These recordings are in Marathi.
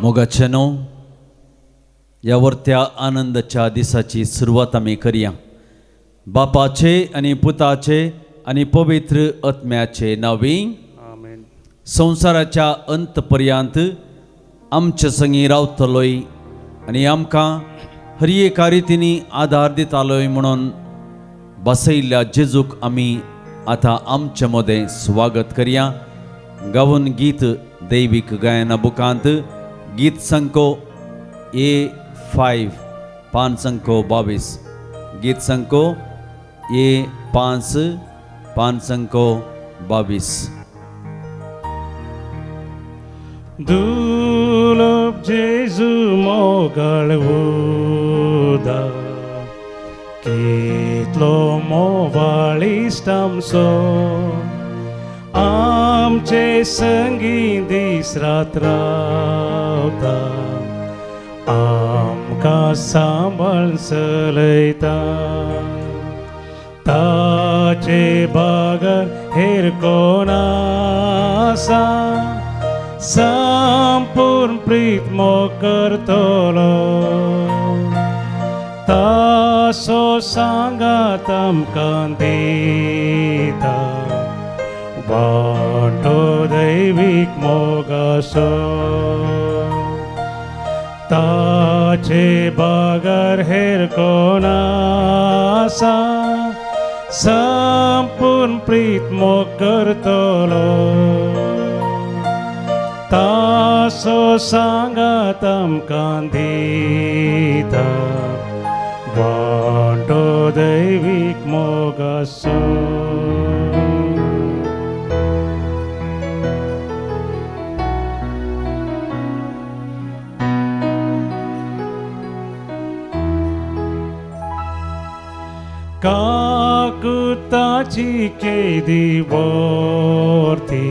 मोगाच्यानो या वर्त्या आनंदाच्या दिसाची सुरुवात आम्ही करूया. बापाचे आणि पुताचे आणि पवित्र आत्म्याचे नावी. आमेन. संसाराच्या अंतपर्यंत आमच्या संगी रावतलोय आणि आमकां हर एका रितीनी आधार दितालोय म्हणून बसयल्ल्या जेजूक आमी आता आमच्या मध्ये स्वागत करूया. गावन गीत दैविक गायना बुकांत गीत संको A5 पान संको 22 गीत संको A5 पान संको 22. दुर्लभ जेजू मोगळ उदा कितलो मोवाळीस्ट आमचो आमचे संगी दीस रात रावता आमकां सांबाळून चलयता ताचे बागार हेर कोण आसा संपूर्ण प्रीत मोग करतलो तासो सांगात आमकां दिता वाटो दैवीक मोगाचो ताचे बागार हेर कोण आसा संपूर्ण प्रीत मोग करतलो तासो सांगात आमकां दिता वाटो दैवीक मोगाचो. काकुताची केदी वर्ती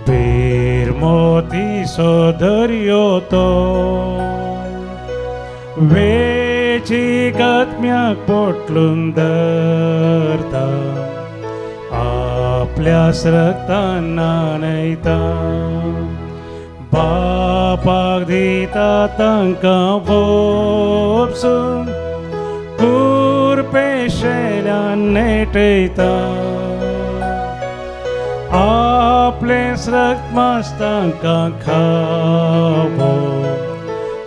बेरमोती सोदर्यो तो वेची गत्म्याक पोटलून धरता आपल्या रक्तान नानयता बापाक दिता तांकां वोपसून कुरपेशेल्यान नेटयता आपलें रक्त मांस तांकां खावो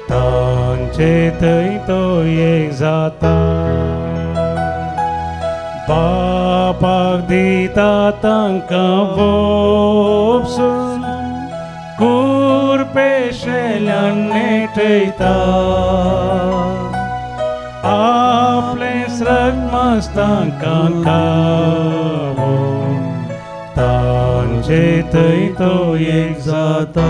तांचे थंय तो एक जाता बापाक दिता तांकां वोपसून कुरपेशेल्यान नेटयता आपलें रक्त मांस तांकां खावो तांचे थंय तो एक जाता.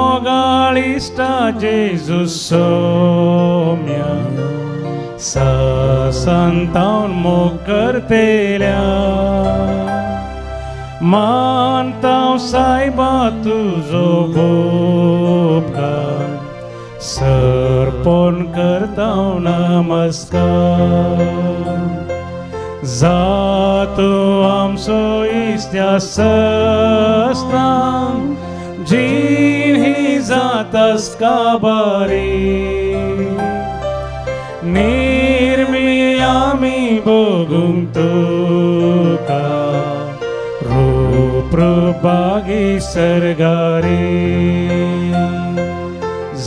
मोगाळिष्टा जेजू सोम्या संतावन मोग करतेल्या मानताव सायबा तुजो उपकार सर्पोन करताव नमस्कार जातो आमचो इश्त्या सस्ता जीन ही जातास काबारी निर्मी आमी बगूंक तुका रूपबागी सर्गारी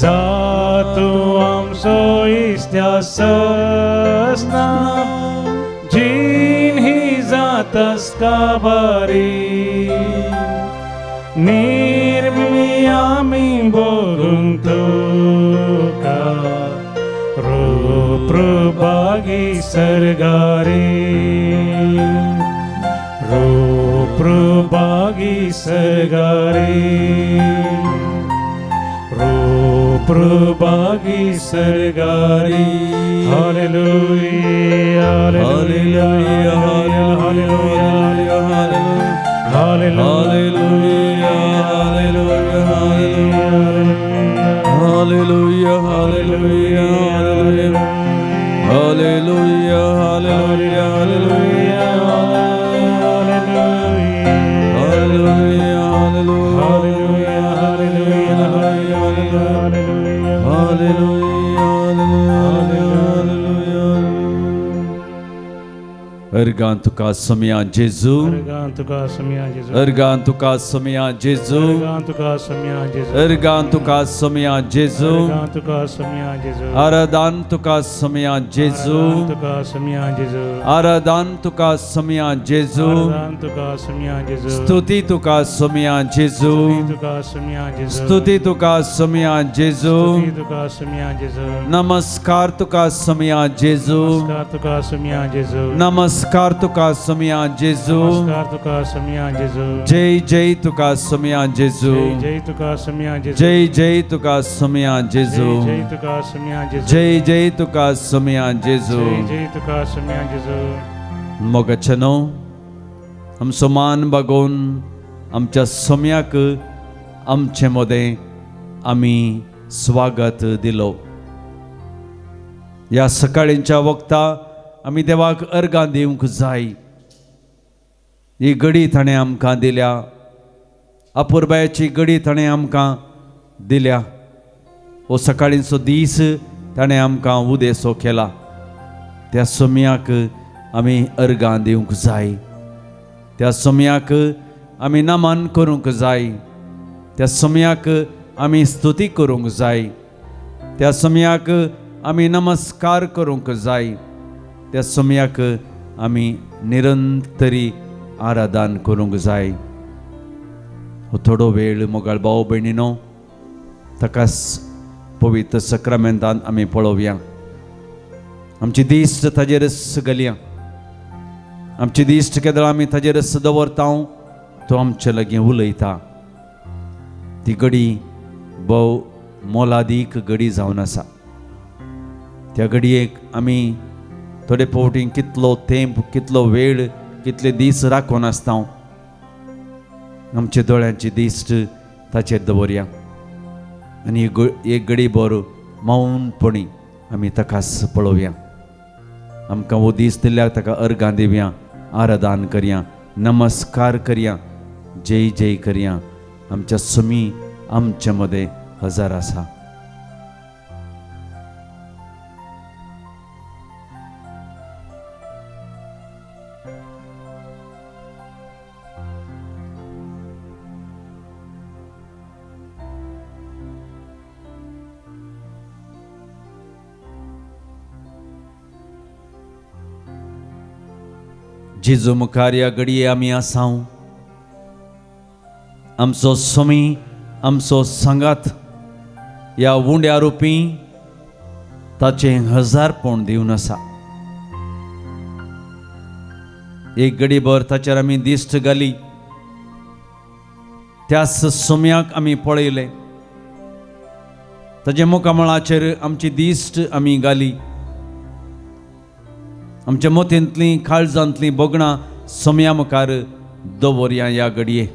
जातो आमचो इश्त्या सस्ता जीन ही जातास काबारी निर्मी आमी बगूंक तुका रूपबागी सर्गारी रूपबागी सर्गारी रूपबागी सर्गारी. Hallelujah hallelujah hallelujah hallelujah hallelujah hallelujah hallelujah hallelujah hallelujah hallelujah hallelujah अर्गान तुका समया जेजू अर्गान तुका समया जेजू अर्गान तुका समया जेजू अर्गान तुका समया जेजू आराधन तुका समया जेजू आराधन तुका समया जेजू स्तुति तुका समया जेजू स्तुति तुका समया जेजू नमस्कार तुका समया जेजू नमस्कार तुका समया जेजू जय जय तुका समया जेजू जय जय तुका समया जेजू जय जय तुका समया जेजू मोगचनो आमचो मान बघून आमच्या समयाक आमचे मध्ये आम्ही स्वागत दिलो या सकाळींच्या वक्ता आम्ही देवाक अर्गां दिवंक जाय ही घडी ताणें आमकां दिल्या अपुरबायाची घडी ताणें आमकां दिल्या हो सकाळींचो दीस ताणें आमकां उदेसो केला त्या समयाक आमी अर्गां दिवंक जाय त्या समयाक आमी नमन करूंक जाय त्या समयाक आमी स्तुती करूंक जाय त्या समयाक आमी नमस्कार करूंक जाय त्या समयाक आमी निरंतरी आराधन करूंक जाय हो थोडो वेळ मोगाळ भाव भयणीनो ताकाच पवित्र सक्रामेंतान आमी पळोवया आमची दिश्ट ताजेरच घालया आमची दिश्ट केदळ आमी ताजेरच दवरता तो आमचे लागीं उलयता ती घडी भोव मोलादीक घडी जावन आसा त्या घडयेक आमी थोडे फावटी कितलो तेंप कितलो वेळ कितले दीस राखून आसता आमच्या दोळ्यांची दिश्ट ताचेर दवरया आनी एक घडी भर मौनपणी आमी ताकाच पळोवया आमकां वो दीस दिल्याक ताका अर्गां दिवया आराधन करया नमस्कार करया जय जय करया आमच्या समी आमचे मदें हजर आसा जेजू मुखार या घडये आमी आसां आमचो समी आमचो सांगात या उंड्या रुपी ताचे हजारपण दिवन आसा एक घडीभर ताचेर आमी दिश्ट घाली त्याच समयाक आमी पळयले ताचे मुखामळाचेर आमची दिश्ट आमी घाली आमच्या मोतींतली काळजांतली बोगणां समया मुखार दवरया या घडये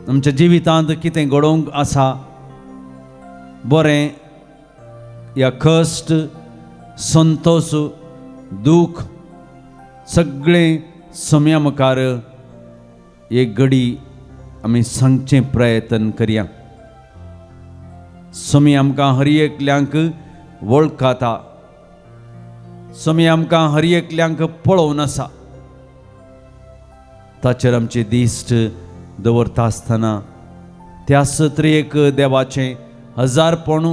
आमच्या जिवितांत कितें घडोवंक आसा बरें या कश्ट संतोष दूख सगळें समया मुखार एक घडी आमी सांगचें प्रयत्न करया समी आमकां हर एकल्यांक वळखाता समी आमकां हर एकल्यांक पळोवन आसा ताचेर आमची दिश्ट दवरता आसतना त्याच तरेक देवाचें हजारपण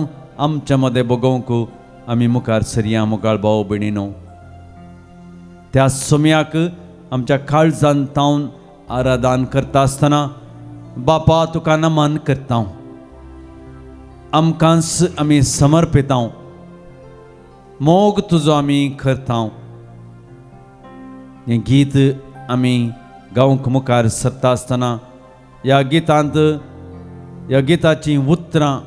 आमच्या मदें भोगोवंक आमी मुखार सरया मुखार भाव भयणीनो त्या समयाक आमच्या काळजांत तावन आराधन करता आसतना बापा तुका नमन करता आमकांच आमी समर्पिता मोग तुजो आमी करता हें गीत आमी गावंक मुखार सरता आसतना या गितांत या गिताची उतरां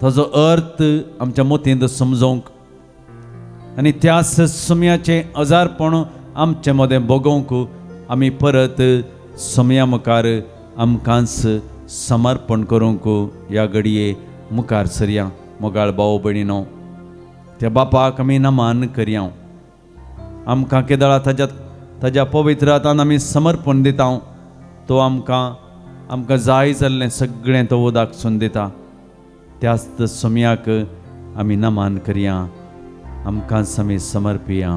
ताजो अर्थ आमच्या मोतींत समजोवंक आनी त्याच समयाचें हजारपण आमचे मदें भोगोवंक आमी परत समया मुखार आमकांच समर्पण करूंक या घडये मुखार सरया मोगाळ भाव भयणीनो त्या बापाक आमी नमान करया आमकां केदळा ताज्या पवित्र हातान आमी समर्पण दिता तो आमकां जाय जाल्लें सगळें तो दाखोवन दिता त्याच सोम्याक आमी नमान करया आमकांच आमी समर्पिया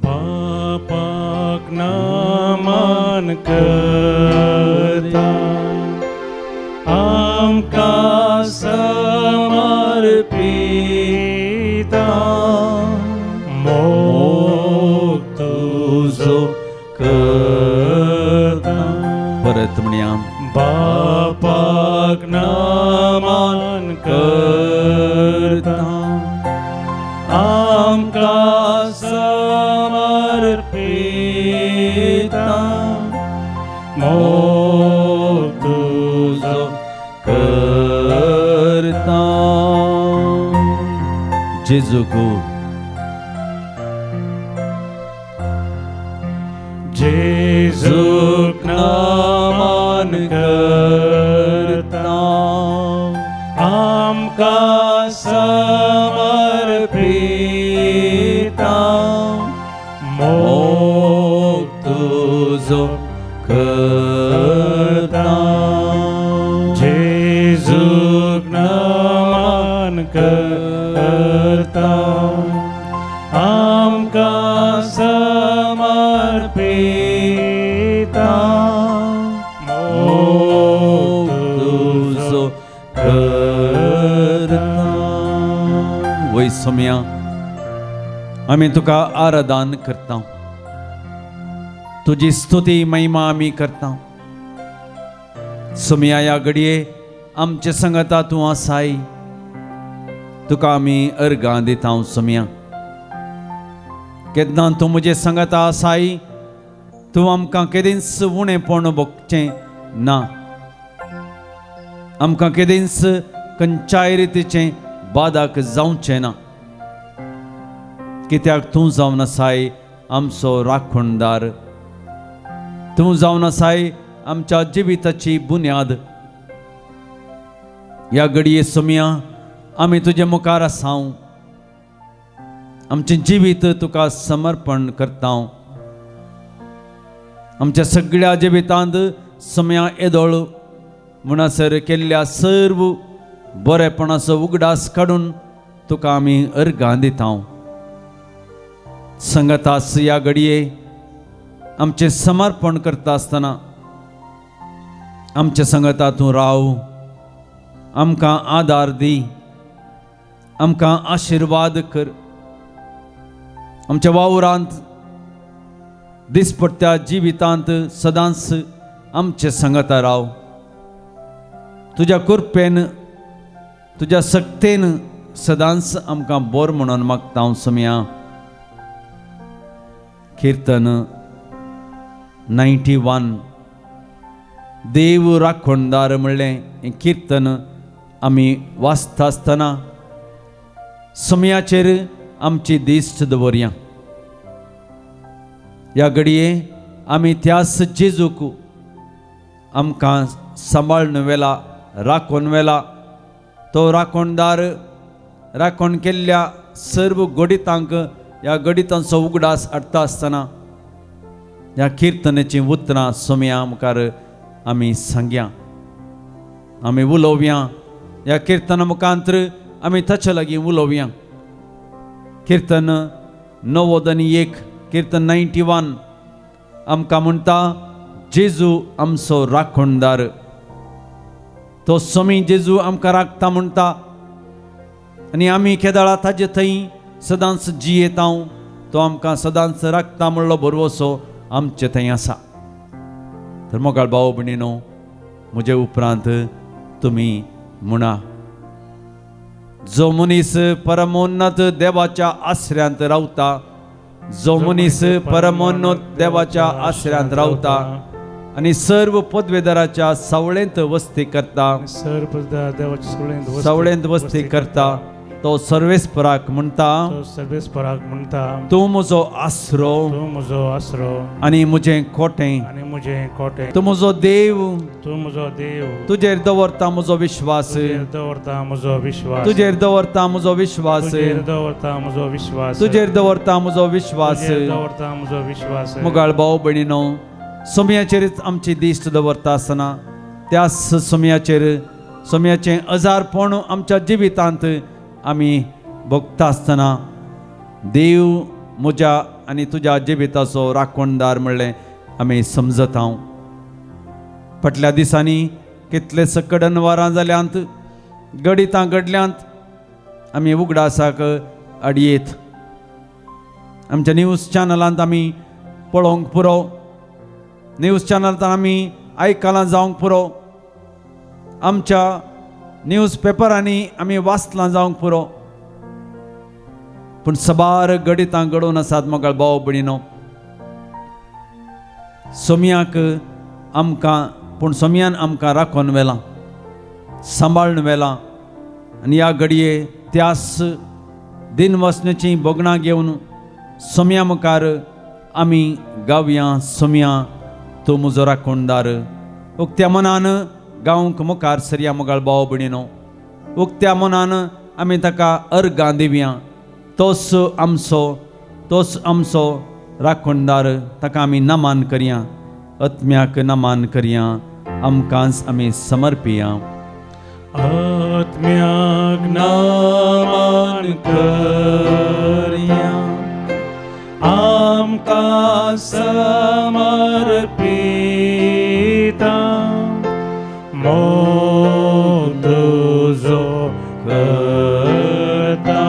बापाक नमान करता आमकां समर्पिता मोग तुजो करता परत म्हणया बापाक नमान करता आमकां समर्पिता मोग तुजो करता जेजूकू जेजूक नमान करता आमकां समर्पिता मोग तुजो करता जेजूक नमान करता आमकां समर्पिता मोग तुजो करता वै सोम्या आमी तुका आराधन करता तुजी स्तुती महिमा आमी करता सोम्या या घडये आमचे संगता तूं आसाय तुका आमी अर्गां दिता सोम्या केन्ना तूं म्हजे संगता आसाय तूं आमकां केदींच उणेंपण भोगचें ना आमकां केदींच खंयच्याय रितीचें बादाक जावचें ना कित्याक तूं जावन आसाय आमचो राखणदार तूं जावन आसाय आमच्या जिविताची बुन्याद ह्या घडये सोम्या आमी तुजे मुखार आसा आमचें जिवीत तुका समर्पण करता आमच्या सगळ्या जिवितांत सोम्या येदोळ म्हणसर केल्ल्या सर्व बरेपणाचो उगडास काडून तुका आमी अर्गां दिता संगतास ह्या घडये आमचें समर्पण करता आसतना आमच्या संगता तूं राव आमकां आदार दी आमकां आशिर्वाद कर आमच्या वावरांत दिसपट्ट्या जिवितांत सदांच आमचे संगता राव तुज्या कृपेन तुज्या सक्तेन सदांच आमकां बोर म्हणून मागता सोम्या कीर्तन 91 देव राखणदार म्हणलें हें कीर्तन आमी वाचता आसतना सोम्याचेर आमची दिश्ट दवरया ह्या घडये आमी त्याच जेजूक आमकां सांबाळून वेला राखून वेला तो राखणदार राखण केल्ल्या सर्व गडितांक ह्या गडितांचो उगडास हाडटा आसतना ह्या कीर्तनाची उतरां सोम्या मुखार आमी सांगया आमी उलोवया ह्या कीर्तना मुखांतर आमी ताचे लागीं उलोवया कीर्तन 91 कीर्तन 91 आमकां म्हणटा जेजू आमचो राखणदार तो सोमी जेजू आमकां राखता म्हणटा आनी आमी केदाळा ताजे थंय सदांच जियेता तो आमकां सदांच राखता म्हणलो भरवोसो आमचे थंय आसा तर मोगाळ भाव भयणीनो म्हजे उपरांत तुमी म्हणा जो मनीस परमोन्नत देवाच्या आश्रयांत रावता जो मनीस परमोन्नत देवाच्या आश्रयांत रावता आणि सर्व पदवेदाराच्या सावळेंत वस्ती करता सर्व देवाच्या सावळेंत वस्ती करता तो सर्वेस्पराक म्हणटा, तो सर्वेस्पराक म्हणटा, तूं म्हजो आसरो तूं म्हजो आसरो आनी म्हजें खोटें, आनी म्हजें कोटें. तूं म्हजो देव, तूं म्हजो देव, तुजेर दवरता म्हजो विश्वास, तुजेर दवरता म्हजो विश्वास, तुजेर दवरता म्हजो विश्वास, तुजेर दवरता म्हजो विश्वास, तुजेर दवरता म्हजो विश्वास. तुजेर दवरता म्हजो विश्वास. मुगाळ भाव भयणीनो, सोमयाचेरच आमची दिश्ट दवरता आसतना त्याच सोमयाचें अजारपण आमच्या जिवितांत आमी भोगता आसतना देव म्हज्या आनी तुज्या जिविताचो राखणदार म्हणलें आमी समजत. हांव फाटल्या दिसांनी कितलेच कडन वारां जाल्यांत, गडितां घडल्यांत आमी उगडासाक अडयेत. आमच्या न्यूज चॅनलांत आमी पळोवंक पुरो, न्यूज चॅनलांत आमी आयकलां जावंक पुरो, आमच्या न्यूज पेपरांनी आमी वाचलां जावंक पुरो, पूण सबार गडितां घडोवन आसात मोगाळ भाव भयणीनो. सोमयाक आमकां पूण सोमयान आमकां राखून व्हेलां, सांबाळून व्हेलां. आनी ह्या घडये त्यास दिनवसणीची बोगणां घेवन सोमया मुखार आमी गावया. सोमया तूं म्हजो राखणदार. उक्त्या मनान गांवक मुखार सरया मोगाळ भाव भयणीनो. उक्त्या मनान आमी ताका अर्गां दिवया. तोच आमचो राखणदार, ताका आमी नमान करया, आत्म्याक नमान करया, आमकांच आमी समर्पिया. आत्म्याक नमान करया, आमकां समर्पिता. मोग तुजो करता,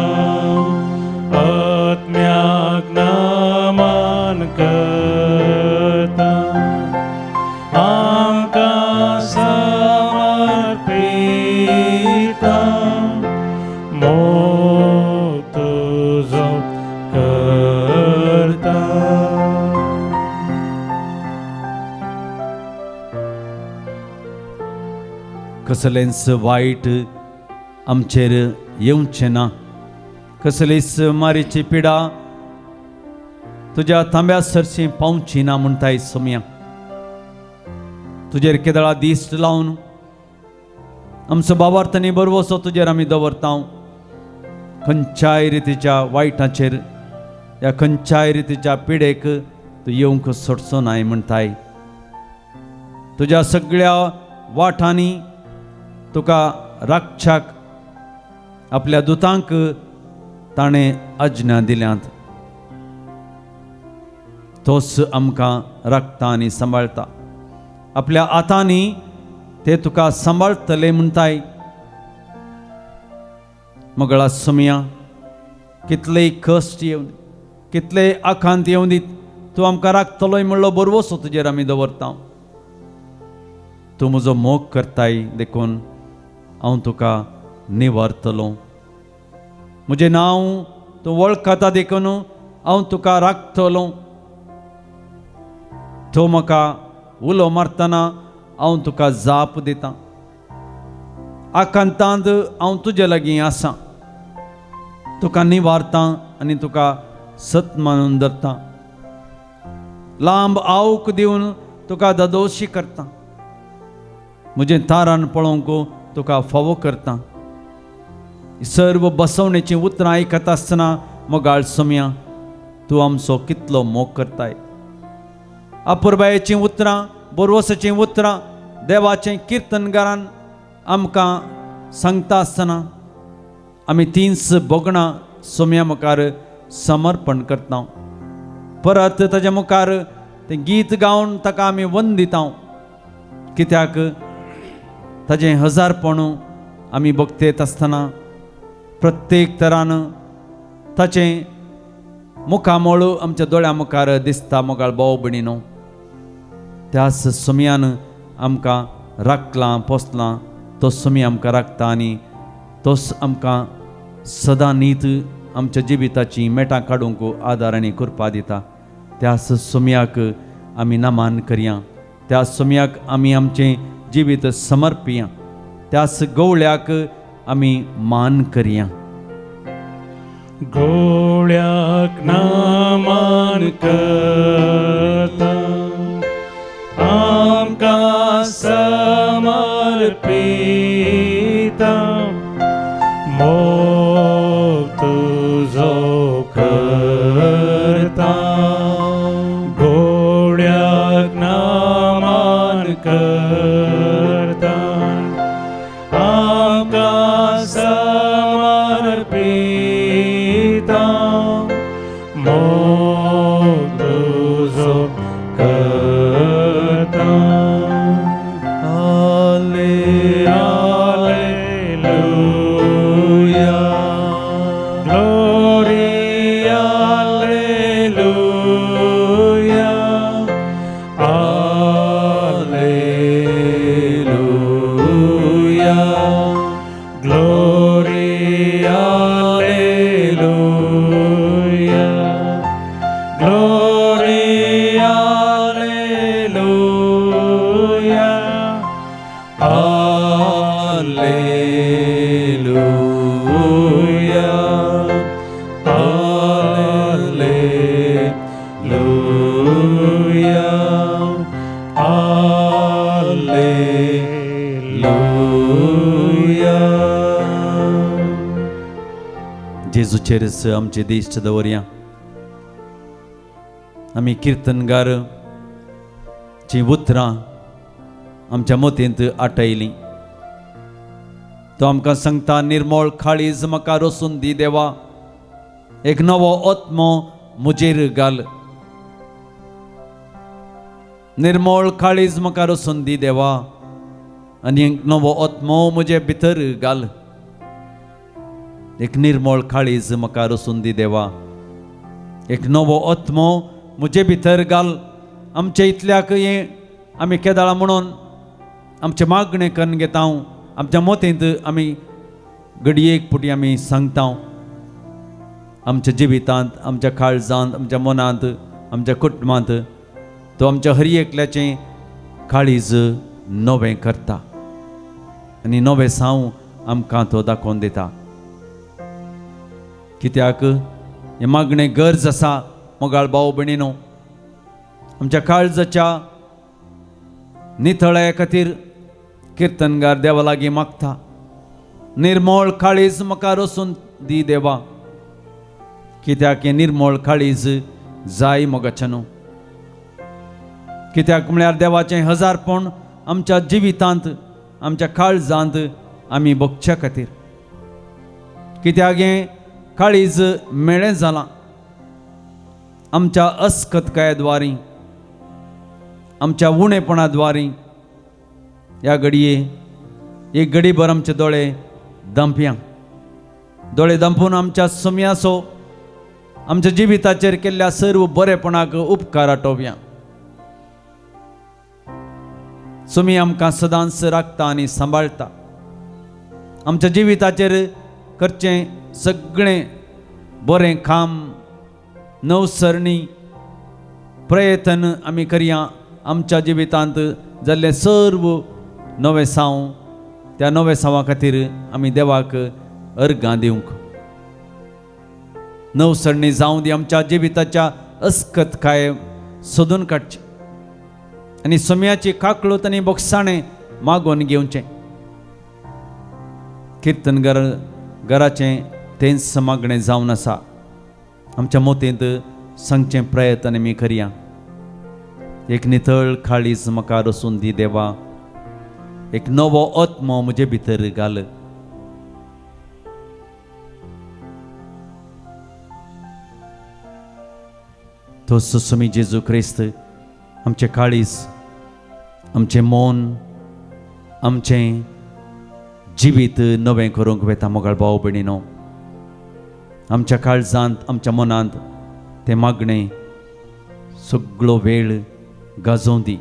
आत्म्याक नमान करता, आमकां समर्पिता. मोग तुजो करता. कसलेंच वायट आमचेर येवचें ना, कसलीच मारीची पिडा तुज्या तांब्या सरशी पावची ना म्हणटाय सोमया. तुजेर केदळा दिश्ट लावन आमचो बाबार्थनी बरवसो तुजेर आमी दवरता. खंयच्याय रितीच्या वायटाचेर, ह्या खंयच्याय रितीच्या पिडेक तूं येवंक सोडचो नाय म्हणटाय. तुज्या सगळ्या वाठांनी तुका राखच्याक आपल्या दुतांक ताणें आज्ञा दिल्यांत. तोच आमकां राखता आनी सांबाळटा. आपल्या हातांनी ते तुका सांबाळटले म्हणटाय. मोगळा सोमया, कितलेय कश्ट येवन, कितलेय आखांत येवं दीत, तूं आमकां राखतलोय म्हणलो बरवसो तुजेर आमी दवरता. तूं म्हजो मोग करताय देखून हांव तुका निवारतलो. म्हजें नांव तूं वळखता देखून हांव तुका राखतलो. तूं म्हाका उलो मारतना हांव तुका जाप दितां. आकांतांत हांव तुजे लागीं आसां. तुका निवारतां आनी तुका सत मानून धरतां. लांब आवक दिवन तुका ददोशी करतां. म्हजें तारण पळोवंक तुका फावो करतां. सर्व बसवणेचीं उतरां आयकत आसतना मोगाळ सोमया, तूं आमचो कितलो मोग करताय. अपुरबायेचीं उतरां, बरवसाचीं उतरां देवाचें किर्तनगारान आमकां सांगता आसतना आमी तींच बोगणां सोमया मुखार समर्पण करता. परत ताच्या मुखार तें गीत गावन ताका आमी वंदिता. कित्याक ताजें हजारपण आमी भोगतेत आसतना प्रत्येक तरान ताचें मुखामोळ आमच्या दोळ्या मुखार दिसता. मोगाळ भाव भयणीनो, त्याच सोमयान आमकां राखलां पोसलां. तो सोमी आमकां राखता आनी तोच आमकां सदां नीत आमच्या जिविताची मेटां काडूंक आदार आनी कृपा दिता. त्याच सोमयाक आमी नमान करया. त्या सोमयाक आमी आमचें जिवीत समर्पिया. त्याच गवळ्याक आमी मान करया. गोळ्याक नामान करता आमकां समर्पिता मोग तुजो करता गोळ्याक नामान करता आमकां समर्पिता मोग तुजो करता Alleluia Glory Alleluia Alleluia Glory Alleluia Glory Alleluia Alleluia Alleluia Alleluia जेजूचेर आमचे दिश्ट दवरया आमी किर्तनगार ची उतरां आमच्या मोतींत आटयली तो आमकां सांगता निर्मळ काळीज म्हाका रोसून दी देवा एक नवो आत्मो म्हजेर घाल निर्मळ काळीज म्हाका रोसून दी देवा आनी एक नवो आत्मो म्हजे भितर घाल एक निर्मळ काळीज म्हाका रोसून दी देवा एक नवो आत्मो म्हजे भितर घाल आमच्या इतल्याक हे आमी केदाळा म्हणून आमचे मागणें करून घेता आमच्या मोतींत आमी घडयेक पुटी आमी सांगता आमच्या जिवितांत आमच्या काळजांत आमच्या मनांत आमच्या कुटुंबांत तो आमच्या हर एकल्याचें काळीज नवें करता आनी नवें साव आमकां तो दाखोवन दिता कित्याक हे मागणें गरज आसा मोगाळ भाव भयणीनो आमच्या काळजाच्या नितळ्या खातीर किर्तनगार देवा लागीं मागता निर्मळ काळीज म्हाका रोसून दी देवा कित्याक हें निर्मळ काळीज जाय मोगाचें न्हू कित्याक म्हळ्यार देवाचें हजारपण आमच्या जिवितांत आमच्या काळजांत आमी भोगच्या खातीर कित्याक हें काळीज मेळ्ळें जालां आमच्या अस्खतकाये द्वारी आमच्या उणेपणा द्वारी ह्या घडये एक घडीभर आमचे दोळे दंपया दोळे दंपून आमच्या सुमयासो आमच्या जिविताचेर केल्ल्या सर्व बरेपणाक उपकार आठोवया सुमी आमकां सदांच राखता आनी सांबाळटा आमच्या जिविताचेर करचें सगळें बरें काम नवसरणी प्रयत्न आमी करया आमच्या जिवितांत जाल्ले सर्व नवे साव त्या नवे सावा खातीर आमी देवाक अर्गां दिवंक नवसरणी जावं दी आमच्या जिविताच्या अस्खतकाय सोदून काडची आनी सुमयाची काकळूत आनी बोगसाणें मागोवन घेवचें किर्तनगार घराचें तेंच मागणें जावन आसा आमच्या मोतींत सांगचें प्रयत्न आमी करया एक नितळ काळीज म्हाका रोसून दी देवा एक नवो आत्मो म्हजे भितर घाल तो सुमी जेजू क्रिस्त आमचे काळीज आमचें मन आमचें जिवीत नवें करूंक वेता मोगाळ भाव भयणीनो आमच्या काळजांत आमच्या मनांत तें मागणें सगळो वेळ गाजोवन दी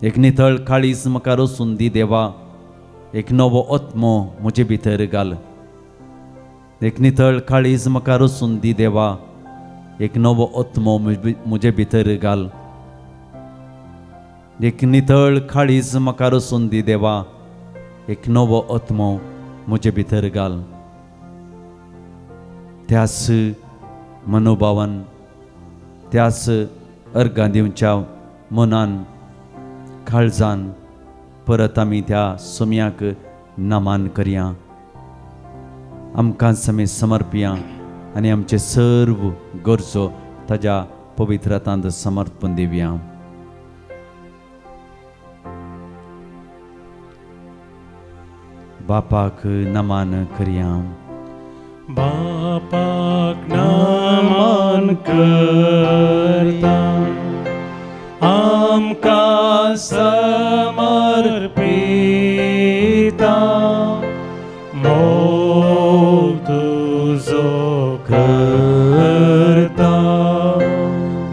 एक नितळ काळीज म्हाका रोसून दी देवा एक नवो आत्मो म्हजे भितर घाल एक नितळ काळीज म्हाका रोसून दी देवा एक नवो आत्मो म्हजे भितर घाल एक नितळ काळीज म्हाका रोसून दी देवा एक नवो आत्मो म्हजे भितर घाल त्याच मनोभावान त्याच अर्गां दिवच्या मनान काळजान परत आमी त्या सोम्याक नमान करया, आमकां समे समर्पिया आनी आमचे सर्व गरजो ताज्या पवित्र हातांत समर्पण दिवया. बापाक नमान करया. बापाक नमान करता आमकां समर्पिता मोग तुजो करता.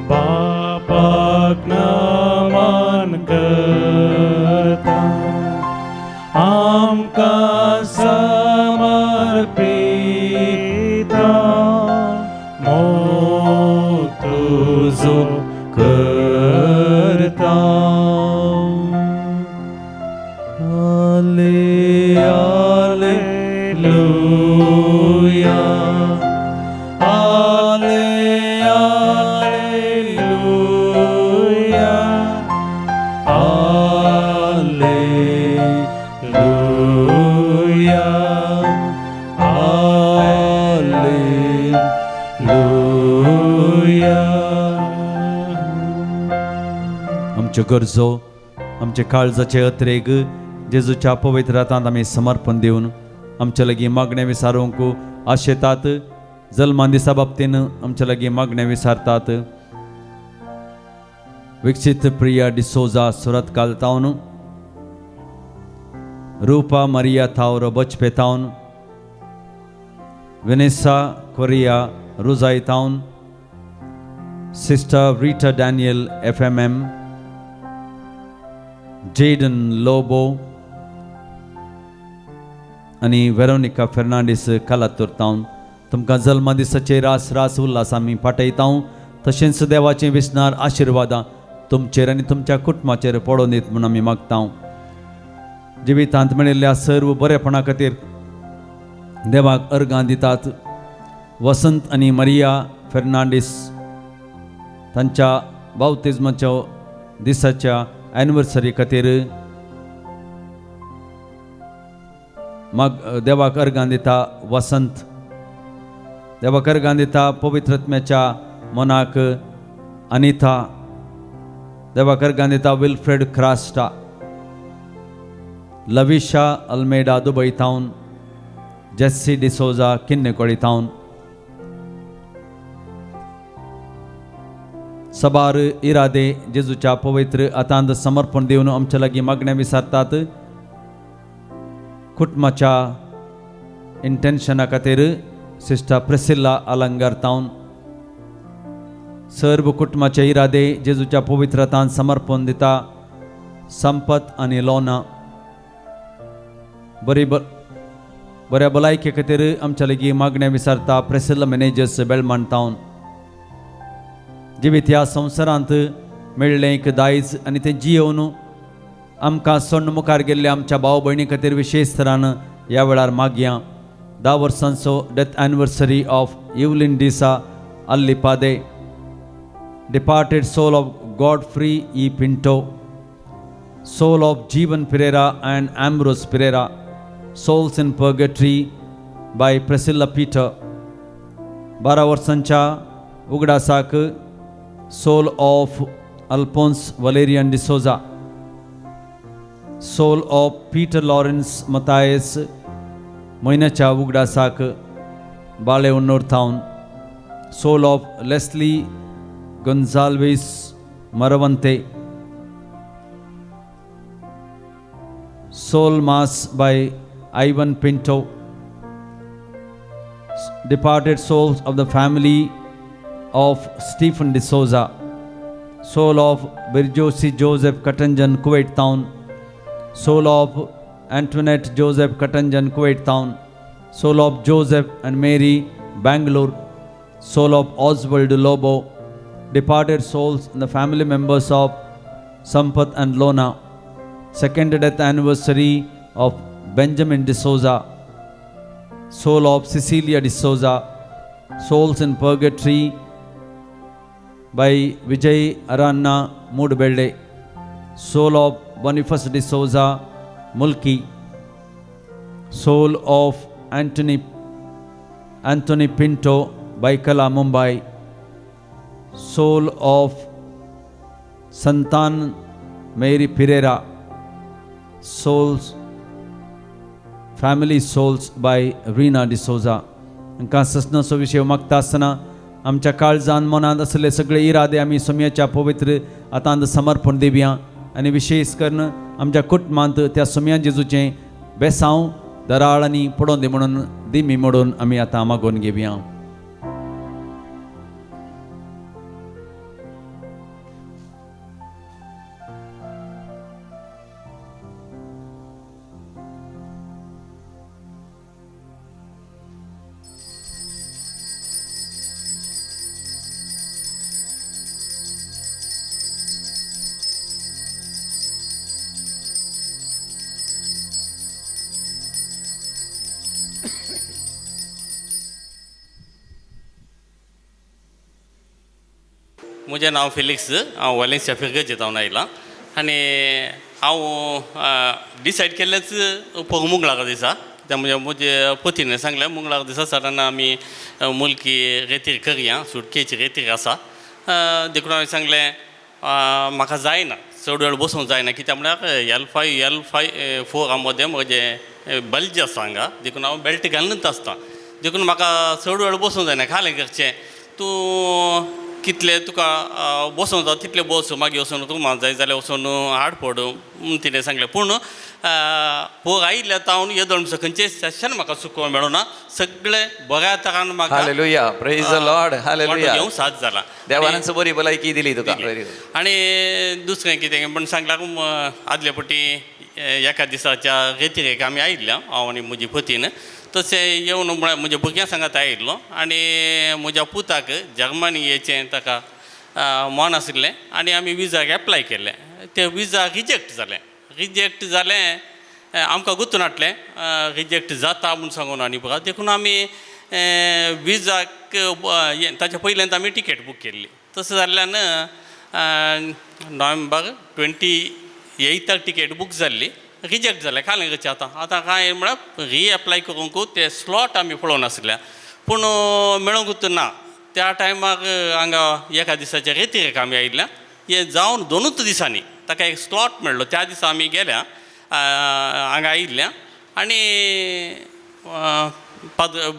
बापाक नमान करता आमकां समर्पिता मोग तुजो करता. Alleluia, Alleluia, Alleluia, Alleluia. आमच्यो गरजो आमचे काळजाचे अत्रेक जेजूच्या पवित्र हातांत आमी समर्पण दिवन आमचे लागीं मागणें विचारूंक आशेतात. जल्मा दिसा बाबतीन आमचे लागीं मागणें विचारतात. विकसित प्रिया डिसोजा सुरत कालतावन, रूपा मारिया थावरो बचपे तावन, वेनेसा कोरिया रुजाई तावन, सिस्टर रीटा डैनियल FMM, जेडन लोबो आणि वेरोनिका फेर्नांडीस कालातूर तावन तुमकां जल्मा दिसाचे रास रास उल्हास आमी पाठयतां. तशेंच देवाचें विस्नार आशिर्वादां तुमचेर आनी तुमच्या कुटुंबाचेर पडोवन दीत म्हूण आमी मागतां. जिवितांत मेळिल्ल्या सर्व बरेपणा खातीर देवाक अर्गां दितात. वसंत आनी मारिया फेर्नांडीस तांच्या बावतिजमाच्या दिसाच्या एनिवर्सरी खातीर देवाक अर्गां दिता. वसंत देवाक अर्गां दिता. पवित्रत्म्याच्या मनाक अनिता देवाक अर्गां दिता. विल्फ्रेड क्रास्टा, लविशा अल्मेडा दुबई तावन, जेस्सी डिसोजा किन्नेकोळी तावन, सबार इरादे जेजूच्या पवित्र हातांत समर्पण दिवन आमच्या लागीं मागणें विचारतात. कुटुंबाच्या इंटेन्शना खातीर सिस्टर प्रिसिल्ला अलंगार तावन, सर्व कुटुंबाचे इरादे जेजूच्या पवित्र हातांत समर्पण दिता. संपत आनी लोना बऱ्या भलायके खातीर आमच्या लागीं मागणें विचारता. प्रिसिल्ला मॅनेजर्स बेळमांड तावन, जिवीत ह्या संवसारांत मेळ्ळें एक दायज आनी तें जियोवन आमकां सोडून मुखार गेल्ल्या आमच्या भाव भयणी खातीर विशेश तरान ह्या वेळार मागया. 10 वर्सांचो death anniversary of Evelyn D'Sa Allipade, departed soul of Godfrey E Pinto, soul of Jeevan Pereira and Ambrose Pereira, souls in purgatory by Priscilla Peter. 12 वर्सांच्या उगडासाक soul of Alphonse Valerian D'Souza, soul of Peter Lawrence Mathias म्हयन्याच्या उगडासाक बाळे उन्नोर थावन, soul of Leslie Gonsalves Maravanthe, soul mass by Ivan Pinto, departed souls of the family of Stephen D'Souza, soul of Birjosi Joseph Katanjan, Kuwait Town, soul of Antoinette Joseph Katanjan, Kuwait Town, soul of Joseph and Mary, Bangalore, soul of Oswald Lobo, departed souls and the family members of Sampath and Lona, second death anniversary of Benjamin D'Souza, soul of Cecilia D'Souza, Souls in Purgatory by Vijay Aranna Moodbelde. Soul of Boniface D'Souza, Mulki. Soul of Anthony Pinto, Baikala, Mumbai. Soul of Santan Mary Pereira. Souls, Family Souls by Rina D'Souza. आमकां ससनाचो विशय मागता आसतना आमच्या काळजान मनांत असले सगळे इरादे आमी सोम्याच्या पवित्र आतांत समर्पण दिवया आनी विशेष करून आमच्या कुटुंबांत त्या सोम्या जेजूचें बेसांव दराळ आनी पडोवन दी म्हणून दिमी म्हणून आमी आतां मागोवन घेवया. म्हजें नांव फिलिक्स. हांव वालेन्सिया फिरगत येतावन आयलां आनी हांव डिसायड केल्लेंच पळोवंक मुंगळाक दिसा. म्हजे पतीन सांगलें मुंगळाक दिसा सडन आमी मुल्की रेतीर करया, सुटकेची रेतीर आसा. देखून हांवें सांगलें म्हाका जायना, चड वेळ बसूंक जायना, कित्याक म्हळ्यार L5 मदें म्हजें बल्ज आसा हांगा. देखून हांव बेल्ट घालूनच आसता. देखून म्हाका चड वेळ बसूंक जायना. खालें करचें तूं कितले तुका बसूंक जाता तितले बस, मागीर वचून तुका जाय जाल्यार वचून हाड पड म्हूण तिणें सांगलें. पूण पळोवंक आयिल्ल्या तावन येदोळ खंयचें सेशन म्हाका चुकोवंक मेळूना. सगळें बऱ्या तरान म्हाका hallelujah, praise the Lord, hallelujah. घेवंक साथ जाला. देवान बरी भलायकी दिली तुका. आनी दुसरें कितें पण सांगल्यार आदले पटी एका दिसाच्या रेतीरेक आमी आयिल्ल्या, हांव आनी म्हजी पतीन. तशें येवन म्हळ्यार म्हज्या भुरग्यां सांगात आयिल्लो आनी म्हज्या पुताक जर्मनीचें ताका मन आशिल्लें आनी आमी विजाक एप्लाय केल्लें. तें विजा रिजेक्ट जालें. आमकां गुर्तू नाटलें रिजेक्ट जाता म्हूण सांगून आनी बघा. देखून आमी विजाक ताच्या पयल्यांत आमी टिकेट बूक केल्ली. तशें जाल्ल्यान नोव्हेंबर 28 टिकेट बूक जाल्ली, रिजेक्ट जालें. खालें करचें आतां कांय म्हळ्यार रिएप्लाय करूंक ते स्लॉट आमी पळोवन आसल्या पूण मेळोंकूच ना. त्या टायमार हांगा एका दिसाच्या रेतीरेक आमी आयिल्ल्या. हे जावन 2 दिसांनी ताका एक स्लॉट मेळ्ळो. त्या दिसा आमी गेल्या हांगा आयिल्ल्या आनी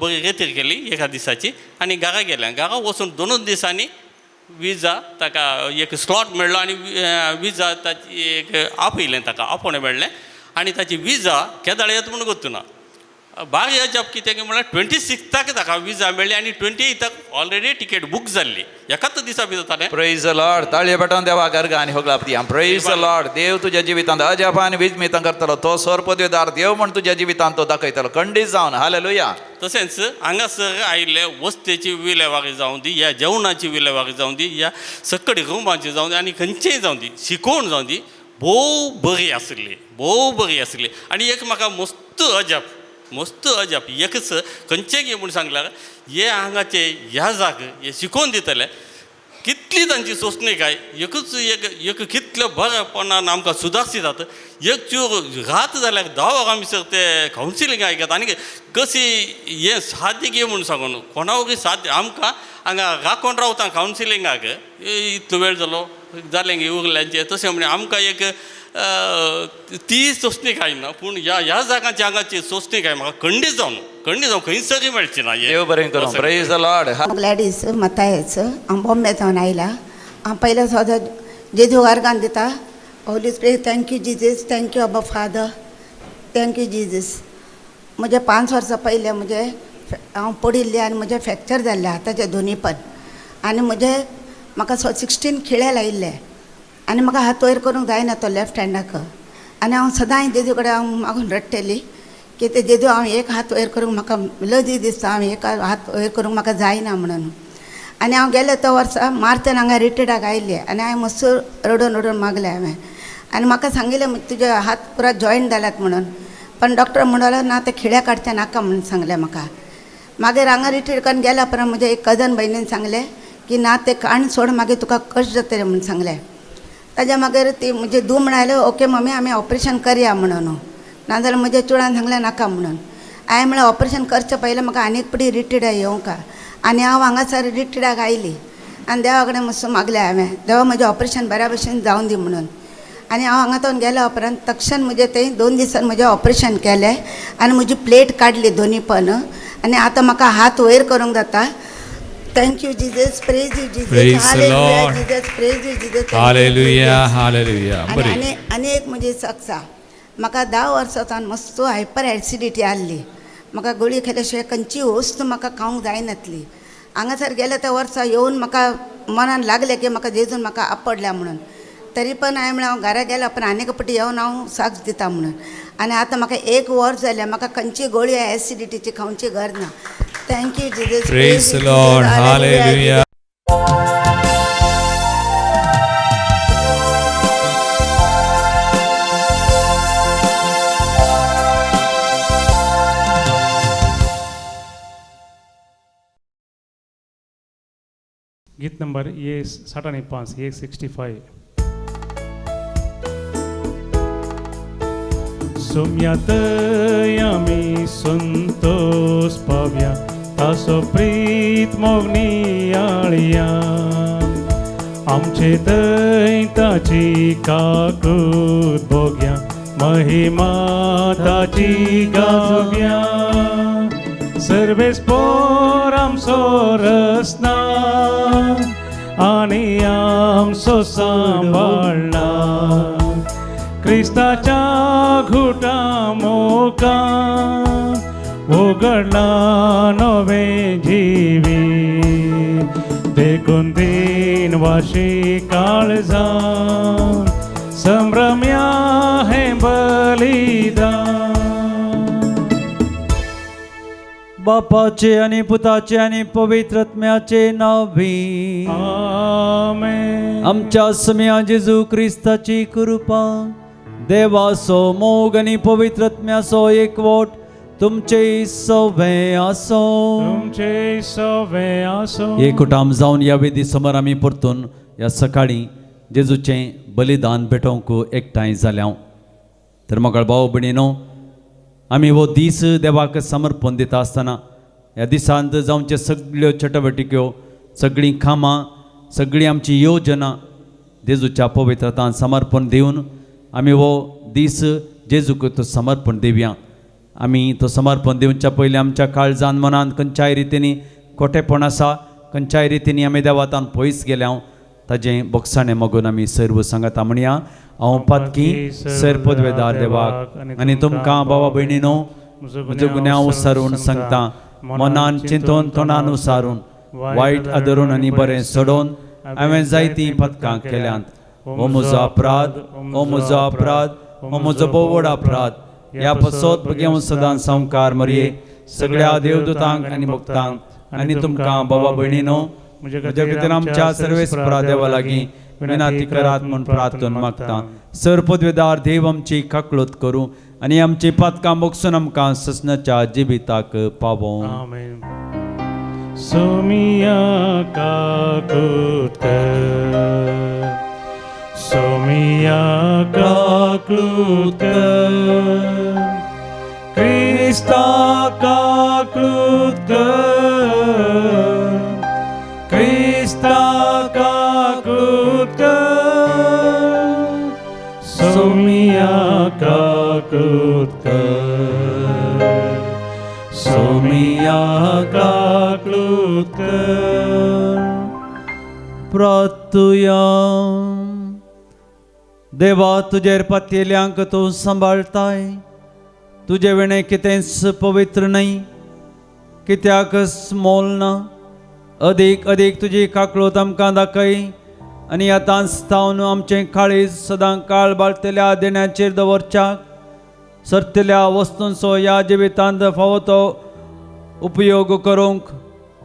बरी रेतीर केली एका दिसाची आनी घरा गेल्या. घरा वचून 2 दिसांनी विजा ताका एक स्लॉट मेळ्ळो आनी विजा ताची एक आपयलें, ताका आपोवणें मेळ्ळें आनी ताची विजा केदाळ येता म्हूण गोत्तू ना. भारी अजाप कित्याक म्हळ्यार 26 ताका विजा मेळ्ळी आनी 28 ऑलरेडी टिकेट बूक जाल्ली. एकाच दिसा भितर जातालें. Praise the Lord. ताळये पेटोवन देवा गर्गा आनी होगळा आपली. Praise the Lord. देव तुज्या जिवितांत अजापान विजमितां करतलो. तो सोरपदवीदार देव म्हूण तुज्या जिवितांत तो दाखयतलो. खंडीत जावन हालेलुया. तशेंच हांगासर आयिल्ले वस्तेची विलेवारी जावं दी, या जेवणाची विलेवारी जावं दी, या सकडी रुमाची जावं दी आनी खंयचेय जावं दी, शिकोवण जावं दी, भोव बरी आसली. आनी एक म्हाका मस्त अजाप एकच खंयचें घे म्हूण सांगल्यार हे हांगाचे ह्या जाग हे शिकोवन दितले. कितली तांची सोंसणीकाय एक कितले बरेपणान आमकां सुदारशीत जाता. एक चूर रात जाल्यार 10 वरांसर ते कावन्सिलींग आयकता आनी कशी हें साद्य घे म्हूण सांगून कोणावरी साद्य आमकां हांगा राखोन रावता कावन्सिलिंगाक इतलो वेळ जालें गे उरल्यांचें. तशें म्हणजे आमकां एक ती सोंसणीकाय ना. पूण ह्या जागांची हांगाची सोंसणीकाय म्हाका खंडीत जावन खंयसरय मेळची ना. देव बरें करूं. Praise the Lord. ग्लॅडीस मतायच हांव बॉम्बे जावन आयला. हांव पयलो सदां जेजू अर्गान दिता. Holy spirit thank you Jesus, thank you अबा फादर, थँक्यू जिजस. म्हजे 5 वर्सां पयले हांव पडिल्लें आनी म्हजें फ्रॅक्चर जाल्लें हाताचे दोनी पण आनी म्हाका 16 खिळे लायिल्ले आनी म्हाका हात वयर करूंक जायना तो लेफ्ट हँडाक. आनी हांव सदां जेजू कडेन हांव मागून रडटली की ते जेजू हांव एक हात वयर करूंक म्हाका लजी दिसता, हांव एक हात वयर करूंक म्हाका जायना म्हणून. आनी हांव गेले तो वर्सा मार्चेन हांगा रिट्रीटाक आयिल्लें आनी हांवें मस्त रडून मागलें हांवें. आनी म्हाका सांगिल्लें तुजे हात पुरा जॉयंट जाल्यात म्हणून. पण डॉक्टर म्हणलो ना ते खिळे काडचे नाका म्हणून सांगलें म्हाका. मागीर हांगा रिट्रीट करून गेल्या उपरांत म्हज्या एक कजन भयणीन सांगलें की ना तें काण सोड मागीर तुका कश्ट जातलें म्हणून सांगलें. ताज्या मागीर ती म्हणजे धूव म्हणाले ओके मम्मी आमी ऑपरेशन करया म्हणून, नाजाल्यार म्हज्या चेडवान सांगलें नाका म्हणून. हांवें म्हळें ऑपरेशन करचें पयलें म्हाका आनीक पिडी रिट्रीटाक येवंका. आनी हांव हांगासर रिट्रीटाक आयली आनी देवा कडेन मातसो मागलें हांवें, देवा म्हजें ऑपरेशन बऱ्या भशेन जावं दी म्हणून. आनी हांव हांगातून गेल्या उपरांत तक्षण म्हजें थंय 2 दिसान म्हजें ऑपरेशन केलें आनी म्हजी प्लेट काडली दोनी पण. आनी आतां म्हाका हात वयर करूंक जाता. Thank you Jesus, praise you Jesus, Praise the hallelujah Lord. Jesus, praise you Jesus. Hallelujah hallelujah. बरी आनी एक म्हजी सक्सा, म्हाका 10 वर्सांच्यान मस्त हायपर एसिडिटी आसली. म्हाका गुळी केल्या शिवाय खंयची वस्त म्हाका खावंक जायनासली. हांगासर गेल्या त्या वर्सा येवन म्हाका मनान लागलें की म्हाका जेजून म्हाका आपडल्या म्हणून. तरी पण हांवें म्हळें हांव घरा गेल्या उपरांत आनीक पटी येवन हांव साक्ष दिता म्हणून. आनी आतां म्हाका 1 वर्स जालें म्हाका खंयची गोळी एसिडिटीची खावची गरज ना. Thank you Jesus, Praise the Lord. Hallelujah. गीत नंबर 65 165. सोम्यात आमी संतोष पावया, तासो प्रीत मोगणी आळया. आमचे थंय ताची काकूत भोग्या, महिमा ताची गावया. सर्वेस्पोर आमचो रसना आनी आमचो सांबाळना. क्रिस्ताच्या घुटा मोका उगडला नवे जिवी. देखून दिन वाशी काळजा संभ्रम्या हे बलिदान. बापाचे आणि पुताचे आणि पवित्रात्म्याचे नावी. आमेन. आमच्या सम्या जेजू क्रिस्ताची कृपा, देवासो मोग आणि पवित्रात्म्याचो एकवट तुमचे सवे आसो. तुमचे सवे आसो. एकूटाम जावन या वेदी समोर आमी परतून या सकाळी जेजूचें बलिदान भेटोवंक एकठांय जाल्या. तर मोगाळ भाव भयणीनो, आमी हो दीस देवाक समर्पण दिता आसतना ह्या दिसांत जावचे सगळ्यो चटवटिक्यो, सगळीं कामां, सगळीं आमची योजना जेजूच्या पवित्रतान समर्पण दिवन आमी हो दीस जेजूक तो समर्पण दिवया. आमी तो समर्पण दिवच्या पयलीं आमच्या काळजान मनान खंयच्याय रितीनी खोटेपण आसा, खंयच्याय रितीनी आमी देवातान पयस गेल्या, ताजें बोगसाणें मागून आमी सर्व सांगता म्हणया. हांव पातकी सर पदवेदार देवाक आनी तुमकां भावा भयणीनो म्हज्यो गुन्यांव उसारून सांगता. मनान चिंतून तोंडान उसारून वायट आदरून आनी बरें सोडून हांवें जायतीं पथकां केल्यांत. हो म्हजो अपराध, हो म्हजो अपराध, हो म्हजो भोव व्हड अपराध. ह्या पसत घेवन सदांच संवकार मरये सगळ्या देवदूतांक आनी भक्तांक आनी तुमकां भावा भयणीनो म्हज्या खातीर आमच्या सर्वेस्परा देवा लागीं विनंती करात म्हूण प्रार्थना मागता. सर पदवेदार देव आमची काकळूत करूं आनी आमची पथकां मोगसून आमकां ससनाच्या जिविताक पावों. आमेन. सोमिया काकूत कर, सोमिया काकूत कर, क्रिस्ता काकूत कर, क्रिस्ता काकूत कर, सोमिया काकूत कर, सोमिया काकूत कर. प्रार्थुया. देवा तुजेर पातयेल्यांक तूं सांबाळताय. तुजे विणे कितेंच पवित्र नाही, कित्याक मोल ना. अदीक अदीक तुजी काकळूत आमकां दाखय आनी आतां स्थावन आमचें काळीज सदां काळ बाळतल्या देण्याचेर दवरच्याक, सरतल्या वस्तूंचो ह्या जिवितांत फावो तो उपयोग करूंक